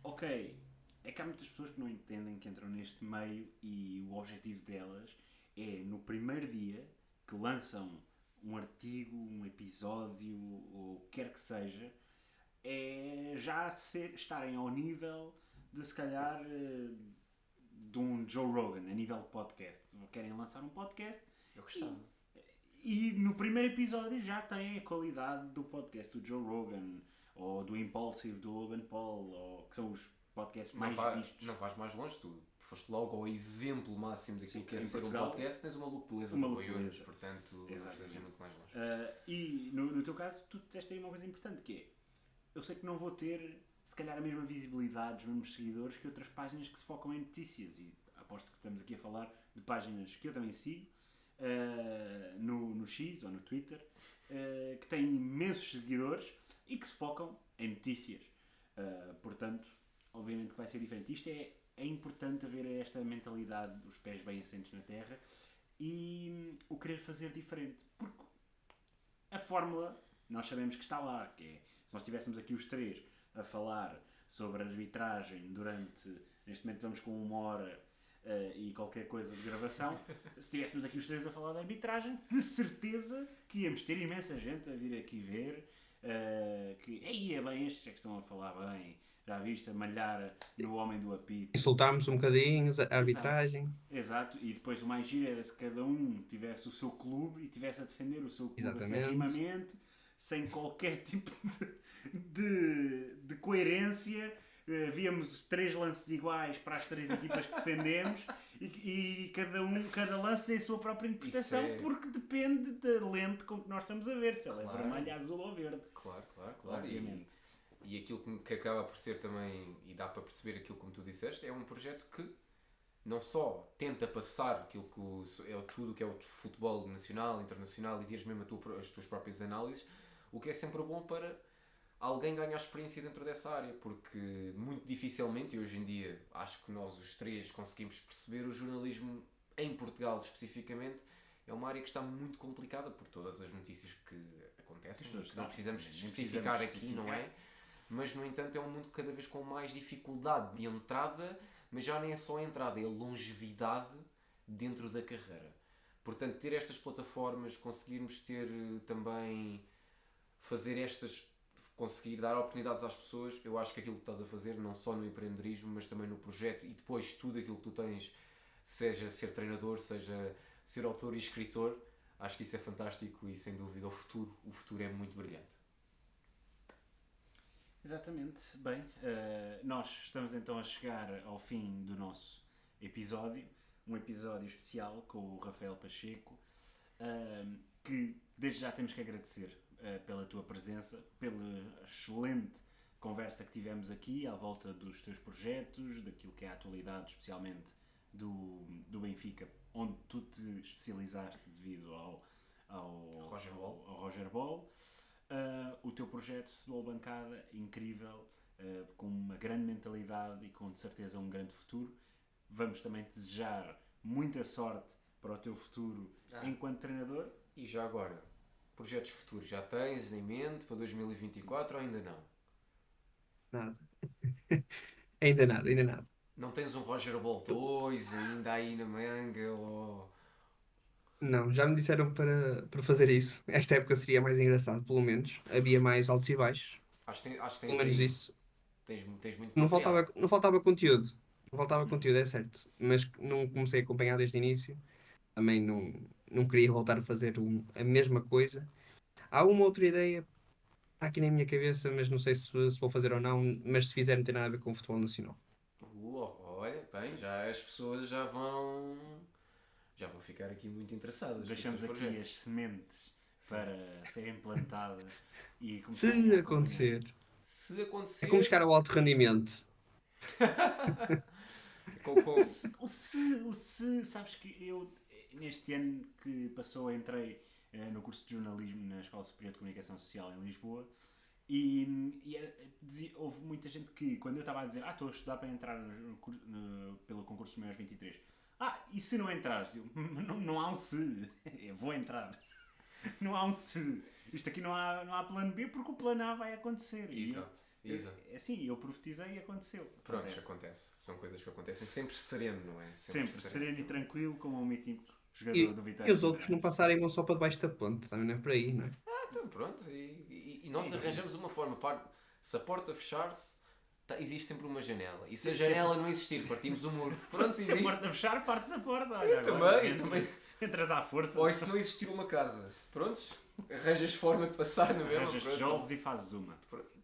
ok, é que há muitas pessoas que não entendem que entram neste meio e o objetivo delas é, no primeiro dia que lançam um artigo, um episódio, ou o que quer que seja, é já estarem ao nível de, se calhar, de um Joe Rogan, a nível de podcast. Querem lançar um podcast Eu gostava. e no primeiro episódio já têm a qualidade do podcast do Joe Rogan, ou do Impulsive, do Logan Paul, ou que são os podcasts mais vistos. Não vais mais longe, tu foste logo ao exemplo máximo daquilo que é ser Portugal, um podcast, tens uma Maluco Beleza o do Maluco Rui Unas, Beleza. portanto não precisas ir muito mais longe. E no teu caso, tu disseste aí uma coisa importante, que é, eu sei que não vou ter, se calhar, a mesma visibilidade, os mesmos seguidores que outras páginas que se focam em notícias, e aposto que estamos aqui a falar de páginas que eu também sigo, no X ou no Twitter, que têm imensos seguidores e que se focam em notícias. Portanto, obviamente que vai ser diferente. Isto é importante haver esta mentalidade dos pés bem assentes na terra e o querer fazer diferente. Porque a fórmula, nós sabemos que está lá, que é, se nós estivéssemos aqui os três a falar sobre arbitragem durante, neste momento estamos com 1 hora e qualquer coisa de gravação, se estivéssemos aqui os três a falar de arbitragem, de certeza que íamos ter imensa gente a vir aqui ver, que, aí é bem, estes é que estão a falar bem, já viste, a malhar no homem do apito. Insultarmos um bocadinho a arbitragem. Exato, e depois o mais giro era se cada um tivesse o seu clube e tivesse a defender o seu clube Exatamente. acirrimamente, sem qualquer tipo de coerência. Víamos 3 lances iguais para as 3 equipas que defendemos e cada lance tem a sua própria interpretação, porque depende da lente com que nós estamos a ver, se ela é vermelha, azul ou verde. Claro. Obviamente. E aquilo que acaba por ser também, e dá para perceber aquilo como tu disseste, é um projeto que não só tenta passar aquilo que é tudo que é o futebol nacional, internacional, e tens mesmo as tuas próprias análises, o que é sempre bom para alguém ganhar experiência dentro dessa área, porque muito dificilmente, e hoje em dia acho que nós os três conseguimos perceber, o jornalismo em Portugal especificamente é uma área que está muito complicada por todas as notícias que acontecem, que não precisamos especificar aqui, não é? mas no entanto é um mundo cada vez com mais dificuldade de entrada, mas já nem é só a entrada, é a longevidade dentro da carreira. Portanto, ter estas plataformas, conseguirmos ter também, fazer estas, conseguir dar oportunidades às pessoas, eu acho que aquilo que estás a fazer, não só no empreendedorismo, mas também no projeto e depois tudo aquilo que tu tens, seja ser treinador, seja ser autor e escritor, acho que isso é fantástico e sem dúvida o futuro é muito brilhante. Exatamente. Bem, nós estamos então a chegar ao fim do nosso episódio, um episódio especial com o Rafael Pacheco, que desde já temos que agradecer pela tua presença, pela excelente conversa que tivemos aqui à volta dos teus projetos, daquilo que é a atualidade, especialmente do Benfica, onde tu te especializaste devido ao Roger Ball. O teu projeto de futebol bancada, incrível, com uma grande mentalidade e com de certeza um grande futuro. Vamos também te desejar muita sorte para o teu futuro enquanto treinador. E já agora, projetos futuros já tens em mente para 2024 ou ainda não? Nada. Ainda nada, ainda nada. Não tens um Roger Ball 2 ainda aí na manga ou... Não, já me disseram para fazer isso. Esta época seria mais engraçado, pelo menos. Havia mais altos e baixos. Acho que Pelo tens menos aí, isso. tens muito Não material. faltava, não faltava conteúdo. Não faltava conteúdo, é certo. Mas não comecei a acompanhar desde o início. Também não queria voltar a fazer a mesma coisa. Há uma outra ideia aqui na minha cabeça, mas não sei se vou fazer ou não. Mas se fizer, não tem nada a ver com o futebol nacional. Olha, bem, já as pessoas já vão ficar aqui muito interessadas. Deixamos com os aqui teus projetos. as sementes para serem plantadas e Se começarem a acompanhar. acontecer. Se acontecer... É como chegar ao alto rendimento. Sabes que eu, neste ano que passou, entrei no curso de jornalismo na Escola Superior de Comunicação Social em Lisboa houve muita gente que, quando eu estava a dizer estou a estudar para entrar pelo concurso dos maiores 23, e se não entrares? Não há um se, eu vou entrar. Não há um se. Isto aqui não há plano B porque o plano A vai acontecer. Exato. Assim, eu profetizei e aconteceu. Pronto, acontece. São coisas que acontecem sempre sereno, não é? Sempre sereno e tranquilo, como um mítico jogador E, do Vitória. e os outros não passarem vão só para debaixo da ponte. Também não é por aí, não é? Então pronto, e nós arranjamos uma forma. Se a porta fechar-se, existe sempre uma janela. E se a janela não existir, partimos o muro. Pronto, Se existe. a porta fechar, partes a porta. Olha, Também. Entras à força. Ou e se não existir uma casa, prontos, arranjas forma de passar na mesma. Arranjas tijolos e fazes uma.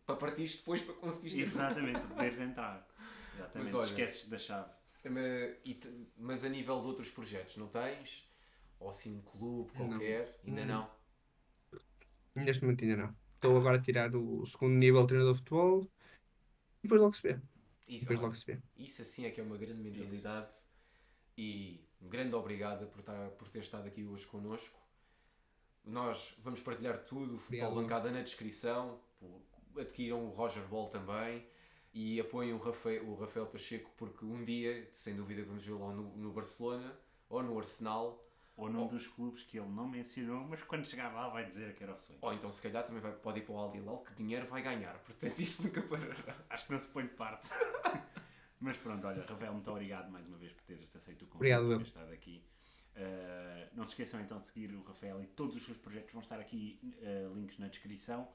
Para partir depois para conseguires ter. Exatamente, para poderes entrar. Exatamente, Mas olha, esqueces da chave. Mas a nível de outros projetos, não tens? Ou assim um clube qualquer? Ainda não? Neste momento ainda não. Estou agora a tirar o segundo nível de treinador de futebol e depois logo se vê. Depois logo se vê. Isso assim é que é uma grande mentalidade. E grande obrigada por ter estado aqui hoje connosco. Nós vamos partilhar tudo, o futebol Obrigado. bancada na descrição. Adquiram o Roger Ball também e apoiem o Rafael Pacheco, porque um dia, sem dúvida, vamos vê-lo no Barcelona ou no Arsenal. Ou num dos clubes que ele não mencionou, mas quando chegar lá vai dizer que era o sonho. Ou então, se calhar, também pode ir para o Al Hilal, que dinheiro vai ganhar. Portanto, isso nunca parará. Acho que não se põe de parte. Mas pronto, olha, Rafael, muito obrigado mais uma vez por teres aceito o convite, Obrigado, por eu. teres estado aqui. Não se esqueçam então de seguir o Rafael e todos os seus projetos vão estar aqui, links na descrição.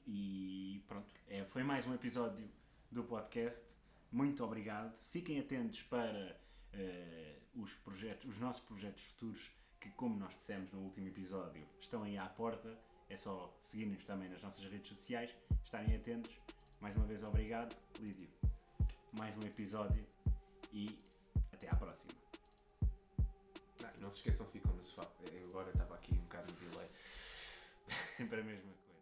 E pronto, foi mais um episódio do podcast. Muito obrigado. Fiquem atentos para os nossos projetos futuros, que, como nós dissemos no último episódio, estão aí à porta. É só seguir-nos também nas nossas redes sociais, estarem atentos. Mais uma vez, obrigado, Lídio. Mais um episódio e até à próxima. Não se esqueçam, ficam no sofá. Eu agora estava aqui um bocado de delay. Sempre a mesma coisa.